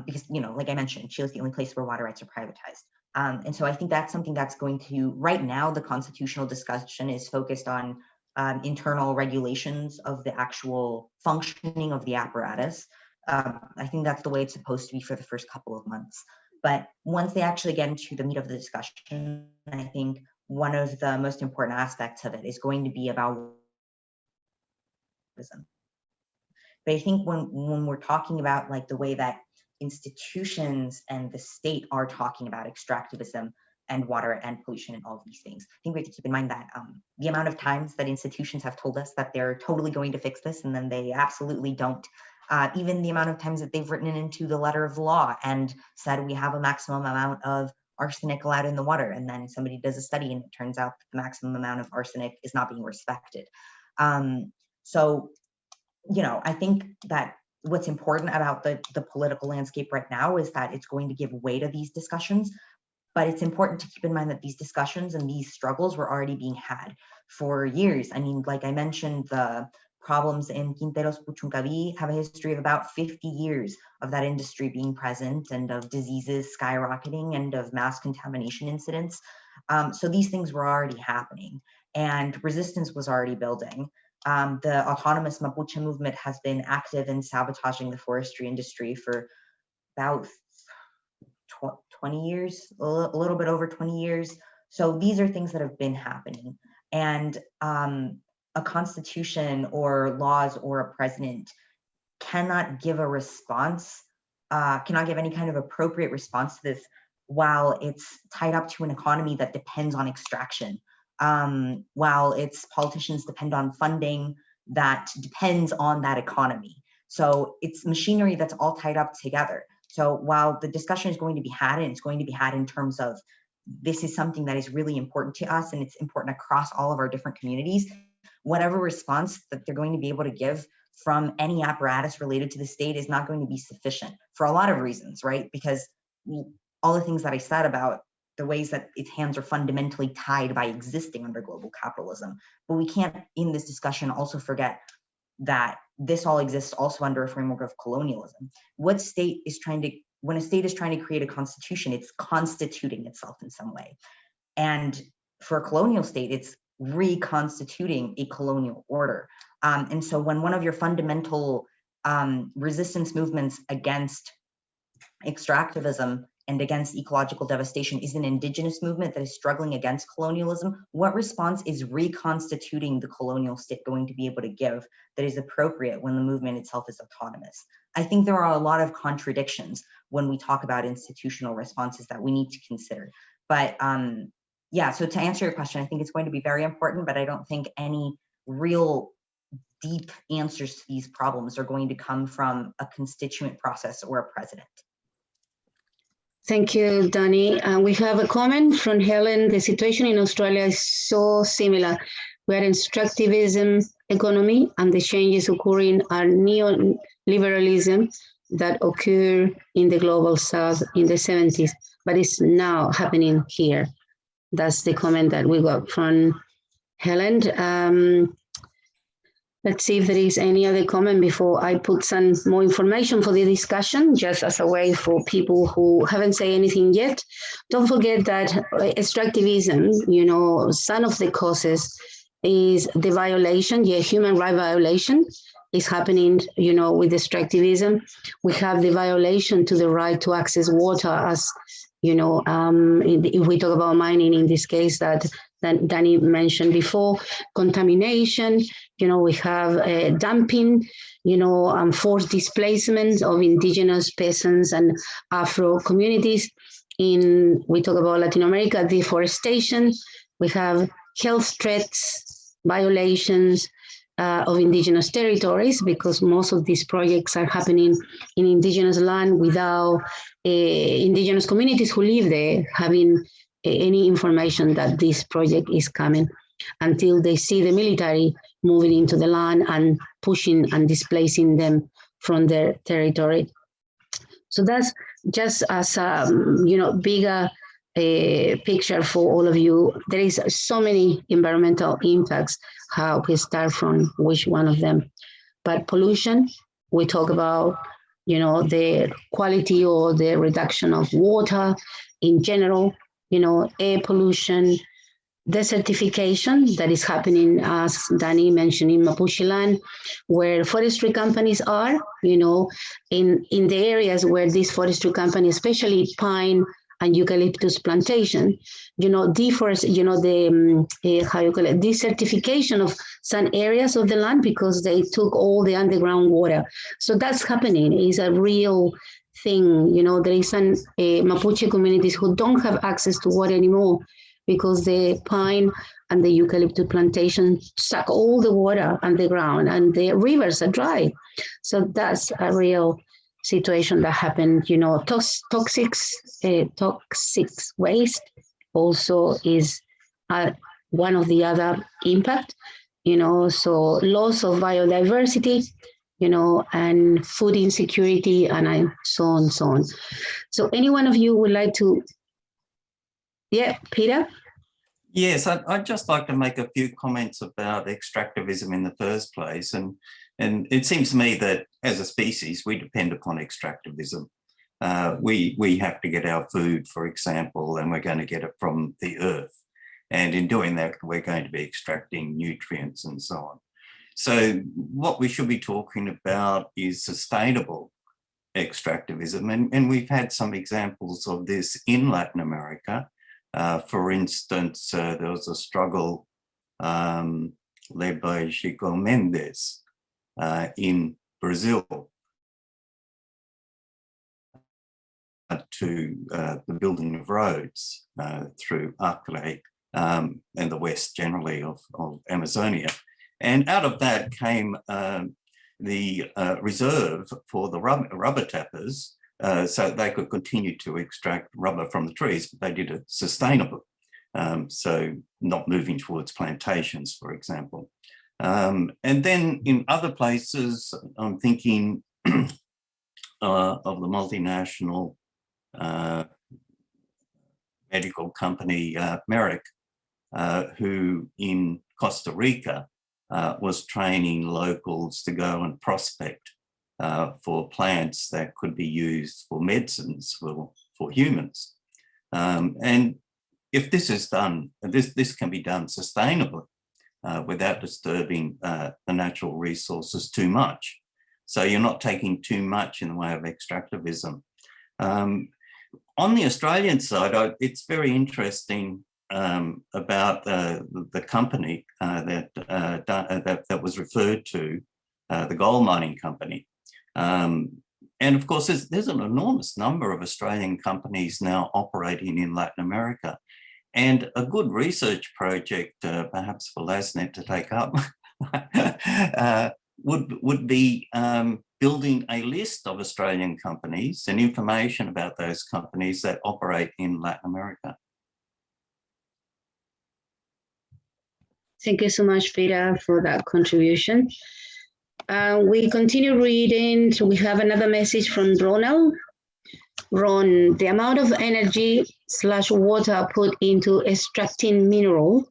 because, you know, like I mentioned, Chile is the only place where water rights are privatized. And so I think that's something that's going to, right now, the constitutional discussion is focused on internal regulations of the actual functioning of the apparatus. I think that's the way it's supposed to be for the first couple of months. But once they actually get into the meat of the discussion, I think one of the most important aspects of it is going to be about. But I think when we're talking about like the way that institutions and the state are talking about extractivism and water and pollution and all of these things, I think we have to keep in mind that the amount of times that institutions have told us that they're totally going to fix this and then they absolutely don't. Even the amount of times that they've written it into the letter of the law and said we have a maximum amount of arsenic allowed in the water, and then somebody does a study and it turns out that the maximum amount of arsenic is not being respected. So, you know, I think that what's important about the political landscape right now is that it's going to give way to these discussions, but it's important to keep in mind that these discussions and these struggles were already being had for years. I mean, like I mentioned, the problems in Quinteros Puchuncaví have a history of about 50 years of that industry being present and of diseases skyrocketing and of mass contamination incidents. So these things were already happening and resistance was already building. The autonomous Mapuche movement has been active in sabotaging the forestry industry for about 20 years, a little bit over 20 years. So these are things that have been happening. And a constitution or laws or a president cannot give a response, cannot give any kind of appropriate response to this while it's tied up to an economy that depends on extraction. While its politicians depend on funding that depends on that economy. So it's machinery that's all tied up together. So while the discussion is going to be had, and it's going to be had in terms of this is something that is really important to us and it's important across all of our different communities, whatever response that they're going to be able to give from any apparatus related to the state is not going to be sufficient for a lot of reasons, right? Because all the things that I said about the ways that its hands are fundamentally tied by existing under global capitalism. But we can't, in this discussion, also forget that this all exists also under a framework of colonialism. What state is trying to, when a state is trying to create a constitution, it's constituting itself in some way. And for a colonial state, it's reconstituting a colonial order. And so when one of your fundamental resistance movements against extractivism and against ecological devastation is an indigenous movement that is struggling against colonialism, what response is reconstituting the colonial state going to be able to give that is appropriate when the movement itself is autonomous? I think there are a lot of contradictions when we talk about institutional responses that we need to consider. But yeah, so to answer your question, I think it's going to be very important, but I don't think any real deep answers to these problems are going to come from a constituent process or a president. Thank you, Dani. We have a comment from Helen. The situation in Australia is so similar. We are in extractivism economy, and the changes occurring are neoliberalism that occurred in the global south in the 70s, but it's now happening here. That's the comment that we got from Helen. Let's see if there is any other comment before I put some more information for the discussion, just as a way for people who haven't said anything yet. Don't forget that extractivism, you know, some of the causes is the violation, human right violation is happening, you know, with extractivism. We have the violation to the right to access water, as, you know, if we talk about mining in this case that Dani mentioned before, contamination, you know, we have dumping, you know, forced displacement of indigenous peasants and Afro communities. We talk about Latin America, deforestation, we have health threats, violations of indigenous territories, because most of these projects are happening in indigenous land without indigenous communities who live there having any information that this project is coming, until they see the military moving into the land and pushing and displacing them from their territory. So that's just as a, you know, bigger picture for all of you. There is so many environmental impacts, how we start from which one of them. But pollution, we talk about, you know, the quality or the reduction of water in general, you know, air pollution, desertification that is happening, as Dani mentioned, in Mapuche land, where forestry companies are, you know, in the areas where these forestry companies, especially pine and eucalyptus plantation, you know, how you call it, desertification of some areas of the land because they took all the underground water. So that's happening, is a real thing. You know, there is some Mapuche communities who don't have access to water anymore because the pine and the eucalyptus plantation suck all the water underground and the rivers are dry. So that's a real situation that happened. You know, toxic waste also is one of the other impact, you know, so loss of biodiversity, you know, and food insecurity, and so on, so on. So any one of you would like to, yeah, Peter? Yes, I'd just like to make a few comments about extractivism in the first place. And it seems to me that as a species, we depend upon extractivism. We have to get our food, for example, and we're going to get it from the earth. And in doing that, we're going to be extracting nutrients and so on. So what we should be talking about is sustainable extractivism. And we've had some examples of this in Latin America. For instance, there was a struggle led by Chico Mendes in Brazil to the building of roads through Acre and the west generally of Amazonia. And out of that came the reserve for the rubber tappers, so they could continue to extract rubber from the trees, but they did it sustainably. So not moving towards plantations, for example. And then in other places, I'm thinking of the multinational medical company Merck, who in Costa Rica was training locals to go and prospect for plants that could be used for medicines for humans. And if this is done, this can be done sustainably without disturbing the natural resources too much. So you're not taking too much in the way of extractivism. On the Australian side, it's very interesting about the company that was referred to, the gold mining company. And of course, there's an enormous number of Australian companies now operating in Latin America. And a good research project, perhaps for LASNet to take up, would be building a list of Australian companies and information about those companies that operate in Latin America. Thank you so much, Peter, for that contribution. We continue reading. So we have another message from Ronald. Ron, the amount of energy / water put into extracting mineral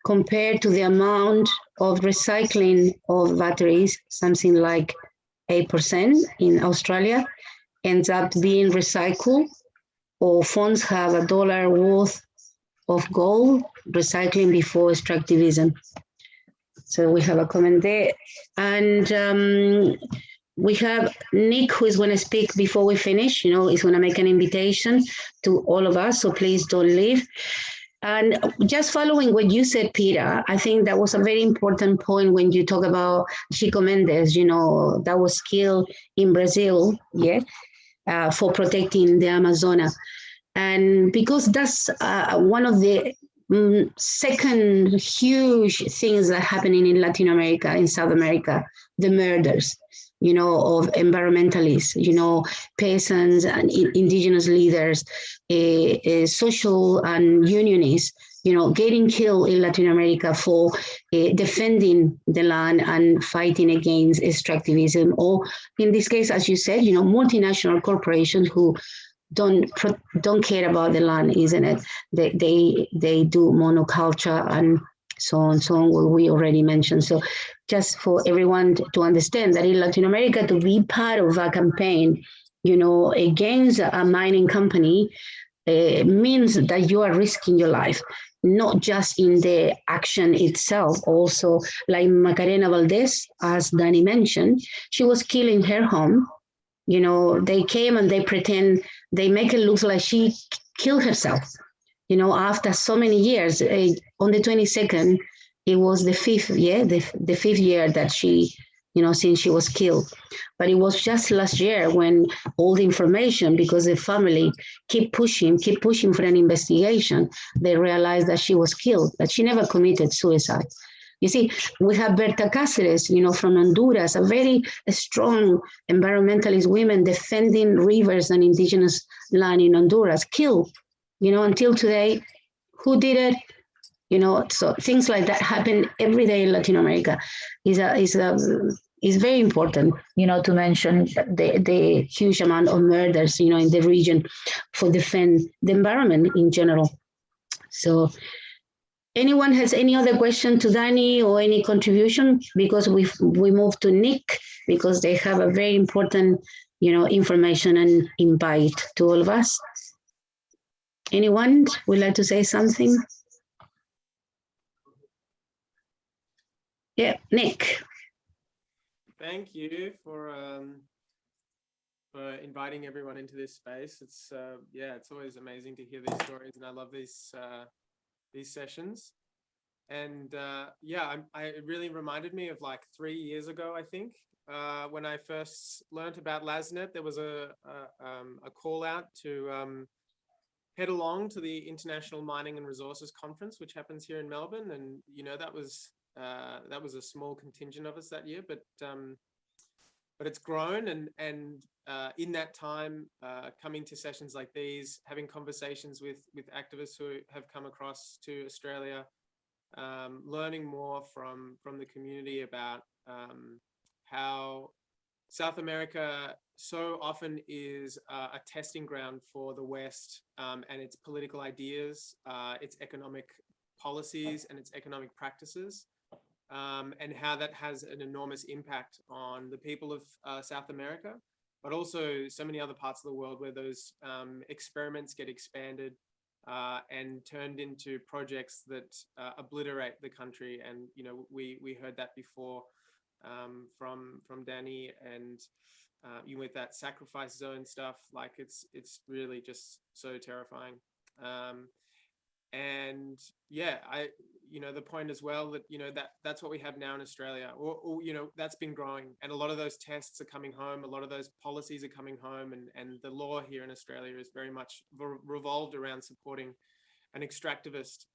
compared to the amount of recycling of batteries, something like 8% in Australia, ends up being recycled, or funds have $1 worth of gold recycling before extractivism. So we have a comment there. And we have Nick, who is going to speak before we finish. You know, he's going to make an invitation to all of us, so please don't leave. And just following what you said, Peter, I think that was a very important point when you talk about Chico Mendes, you know, that was killed in Brazil, yeah, for protecting the Amazonas. And because that's one of the second huge things that are happening in Latin America, in South America, the murders, you know, of environmentalists, you know, peasants and indigenous leaders, social and unionists, you know, getting killed in Latin America for defending the land and fighting against extractivism, or in this case, as you said, you know, multinational corporations who don't care about the land, isn't it? They do monoculture and so on, what we already mentioned. So just for everyone to understand that in Latin America, to be part of a campaign, you know, against a mining company means that you are risking your life, not just in the action itself, also like Macarena Valdez, as Dani mentioned, she was killed in her home. You know, they came and they pretend, they make it look like she killed herself. You know, after so many years, on the 22nd, it was the fifth year that she, you know, since she was killed. But it was just last year when all the information, because the family keep pushing for an investigation, they realized that she was killed, that she never committed suicide. You see, we have Berta Cáceres, you know, from Honduras, a very strong environmentalist women defending rivers and indigenous land in Honduras, killed, you know, until today. Who did it? You know, so things like that happen every day in Latin America. Is very important, you know, to mention the huge amount of murders, you know, in the region for defend the environment in general. So anyone has any other question to Dani or any contribution? Because we move to Nick, because they have a very important, you know, information and invite to all of us. Anyone would like to say something? Yeah, Nick. Thank you for inviting everyone into this space. It's yeah, it's always amazing to hear these stories, and I love these sessions. And yeah, it really reminded me of like 3 years ago, I think, when I first learned about LASNet. There was a call out to head along to the International Mining and Resources Conference, which happens here in Melbourne. And you know, that was a small contingent of us that year, but it's grown, and in that time, coming to sessions like these, having conversations with activists who have come across to Australia, learning more from the community about how South America so often is a testing ground for the West and its political ideas, its economic policies, and its economic practices. And how that has an enormous impact on the people of South America, but also so many other parts of the world where those experiments get expanded and turned into projects that obliterate the country. And, you know, we heard that before from Dani, and you with that sacrifice zone stuff, like it's really just so terrifying. And yeah, the point as well that, that's what we have now in Australia, or that's been growing, and a lot of those tests are coming home, a lot of those policies are coming home, and the law here in Australia is very much revolved around supporting an extractivist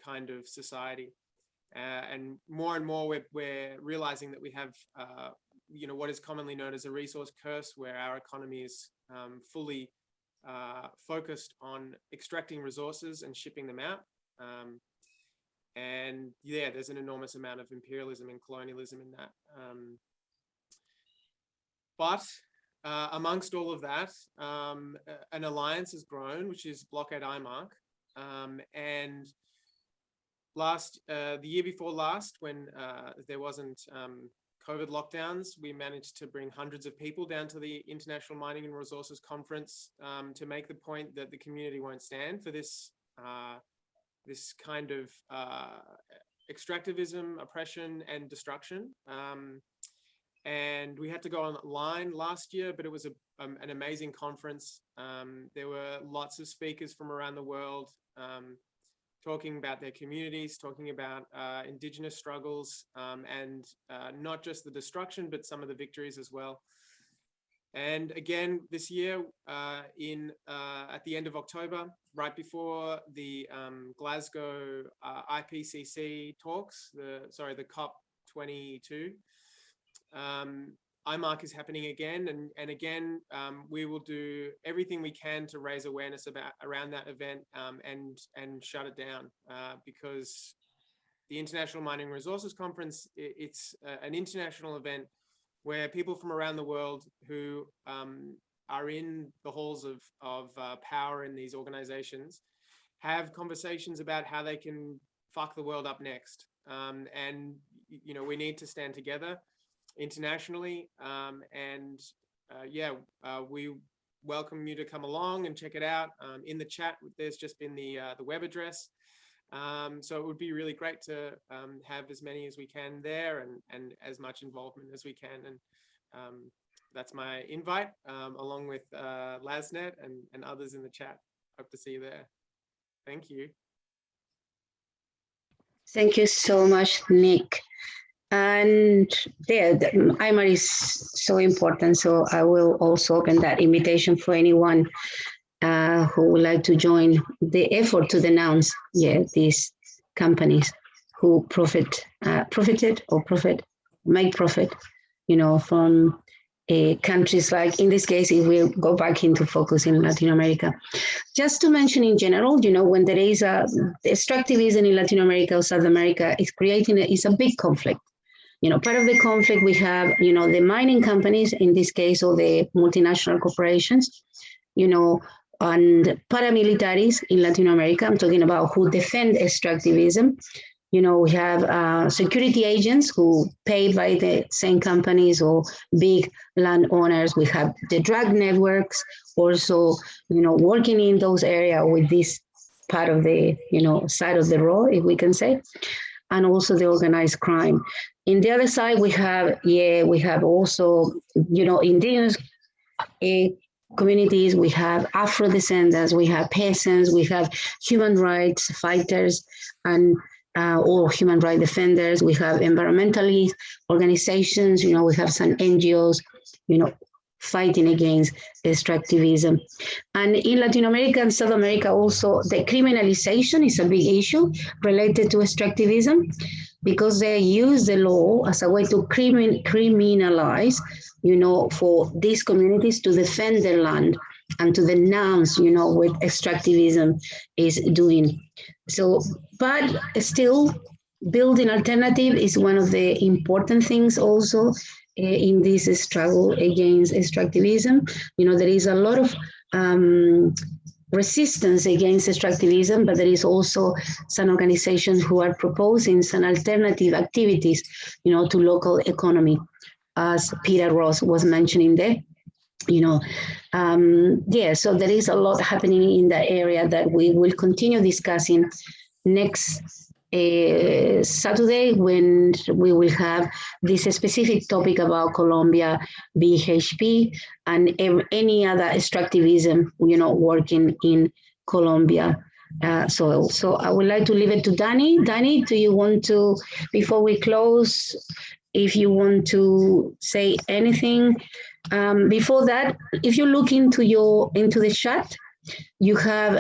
kind of society. And more we're realizing that we have, what is commonly known as a resource curse, where our economy is fully focused on extracting resources and shipping them out. And yeah, there's an enormous amount of imperialism and colonialism in that. But amongst all of that, an alliance has grown, which is Blockade IMARC. And the year before last, when there wasn't COVID lockdowns, we managed to bring hundreds of people down to the International Mining and Resources Conference to make the point that the community won't stand for this kind of extractivism, oppression, and destruction. And we had to go online last year, but it was an amazing conference. There were lots of speakers from around the world talking about their communities, talking about Indigenous struggles, and not just the destruction, but some of the victories as well. And again, this year, at the end of October, right before the Glasgow IPCC talks, the COP22, IMARC is happening again, and again, we will do everything we can to raise awareness around that event and shut it down, because the International Mining Resources Conference, it's an international event where people from around the world who are in the halls of power in these organizations have conversations about how they can fuck the world up next. And we need to stand together internationally, we welcome you to come along and check it out. In the chat, there's just been the web address, so it would be really great to have as many as we can there, and as much involvement as we can. And that's my invite, along with Lasnet and others in the chat. Hope to see you there. Thank you. Thank you so much, Nick. And the IMARC is so important, so I will also open that invitation for anyone who would like to join the effort to denounce these companies who make profit, from countries like, in this case, if we go back into focus in Latin America. Just to mention in general, when there is extractivism in Latin America or South America, it's a big conflict. Part of the conflict we have, the mining companies, in this case, or the multinational corporations, and paramilitaries in Latin America. I'm talking about who defend extractivism. We have security agents who pay by the same companies or big landowners. We have the drug networks also, working in those areas with this part of the, side of the road, if we can say, and also the organized crime. In the other side, we have also, indigenous communities, we have Afro descendants, we have peasants, we have human rights fighters and or human rights defenders, we have environmentalist organizations, we have some NGOs, fighting against extractivism. And in Latin America and South America also, the criminalization is a big issue related to extractivism, because they use the law as a way to criminalize, for these communities to defend their land and to denounce, what extractivism is doing. So, but still, building alternative is one of the important things also in this struggle against extractivism. There is a lot of resistance against extractivism, but there is also some organizations who are proposing some alternative activities, to local economy, as Peter Ross was mentioning there. So there is a lot happening in that area that we will continue discussing next Saturday, when we will have this specific topic about Colombia, BHP, and any other extractivism, working in Colombia. So I would like to leave it to Dani. Dani, do you want to, before we close, if you want to say anything? Before that, if you look into the chat, you have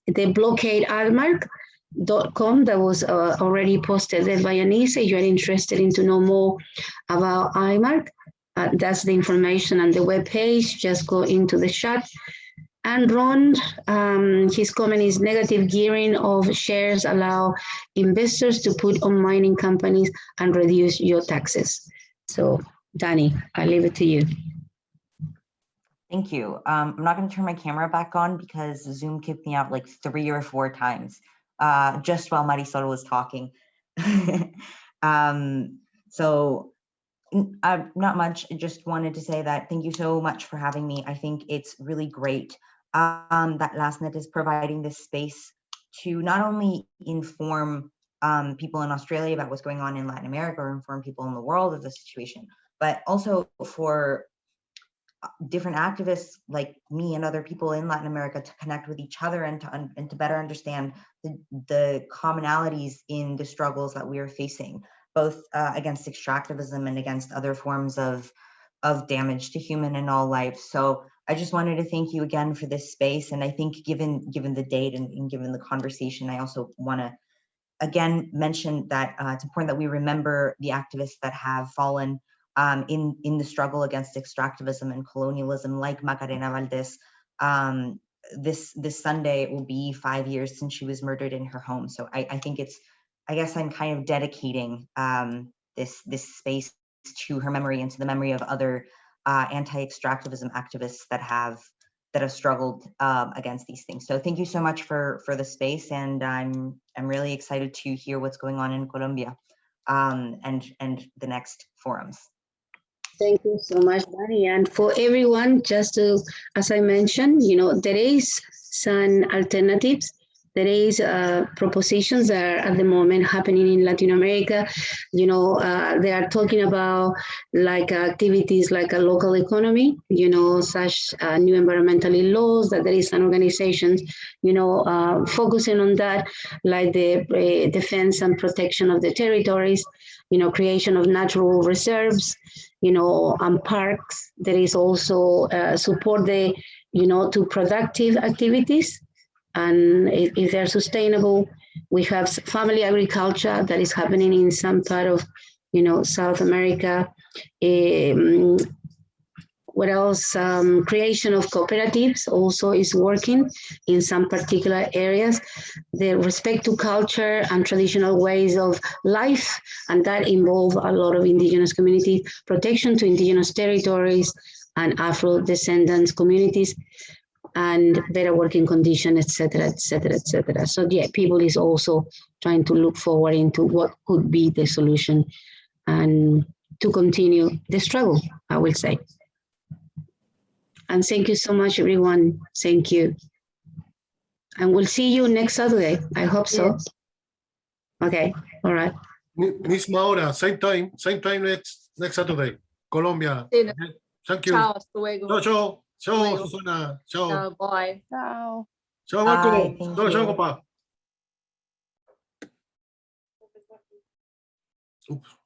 the Blockade IMARC.com that was already posted there by Anise. If you're interested in to know more about IMARC, that's the information on the webpage. Just go into the chat. And Ron, his comment is negative gearing of shares allow investors to put on mining companies and reduce your taxes. So Dani, I leave it to you. Thank you. I'm not going to turn my camera back on because Zoom kicked me out like 3 or 4 times just while Marisol was talking. So not much. I just wanted to say that thank you so much for having me. I think it's really great that LastNet is providing this space to not only inform people in Australia about what's going on in Latin America or inform people in the world of the situation, but also for different activists like me and other people in Latin America to connect with each other and to better understand the commonalities in the struggles that we are facing, both against extractivism and against other forms of damage to human and all life. So I just wanted to thank you again for this space. And I think given the date and given the conversation, I also want to again mention that it's important that we remember the activists that have fallen in the struggle against extractivism and colonialism, like Macarena Valdez. This Sunday it will be 5 years since she was murdered in her home. So I think I guess I'm kind of dedicating this space to her memory and to the memory of other anti-extractivism activists that have struggled against these things. So thank you so much for the space, and I'm really excited to hear what's going on in Colombia and the next forums. Thank you so much, Dani. And for everyone, just to, as I mentioned, there is some alternatives. There is propositions that are at the moment happening in Latin America. They are talking about like activities like a local economy, such new environmental laws, that there is an organization, focusing on that, like the defense and protection of the territories, creation of natural reserves, and parks. There is also support to productive activities. And if they're sustainable, we have family agriculture that is happening in some part of, South America. What else? Creation of cooperatives also is working in some particular areas. The respect to culture and traditional ways of life, and that involve a lot of indigenous communities, protection to indigenous territories and Afro-descendants communities, and better working conditions, et cetera, et cetera, et cetera. So yeah, people is also trying to look forward into what could be the solution and to continue the struggle, I will say. And thank you so much, everyone. Thank you. And we'll see you next Saturday. I hope so. Yes. Okay, all right. Misma hora, same time next Saturday, Colombia. Sí. Thank you. Chao, hasta luego. Chao, Susana. Chao. Chao, bye. Ciao. Chao, Marco. Chao, papá. Oops.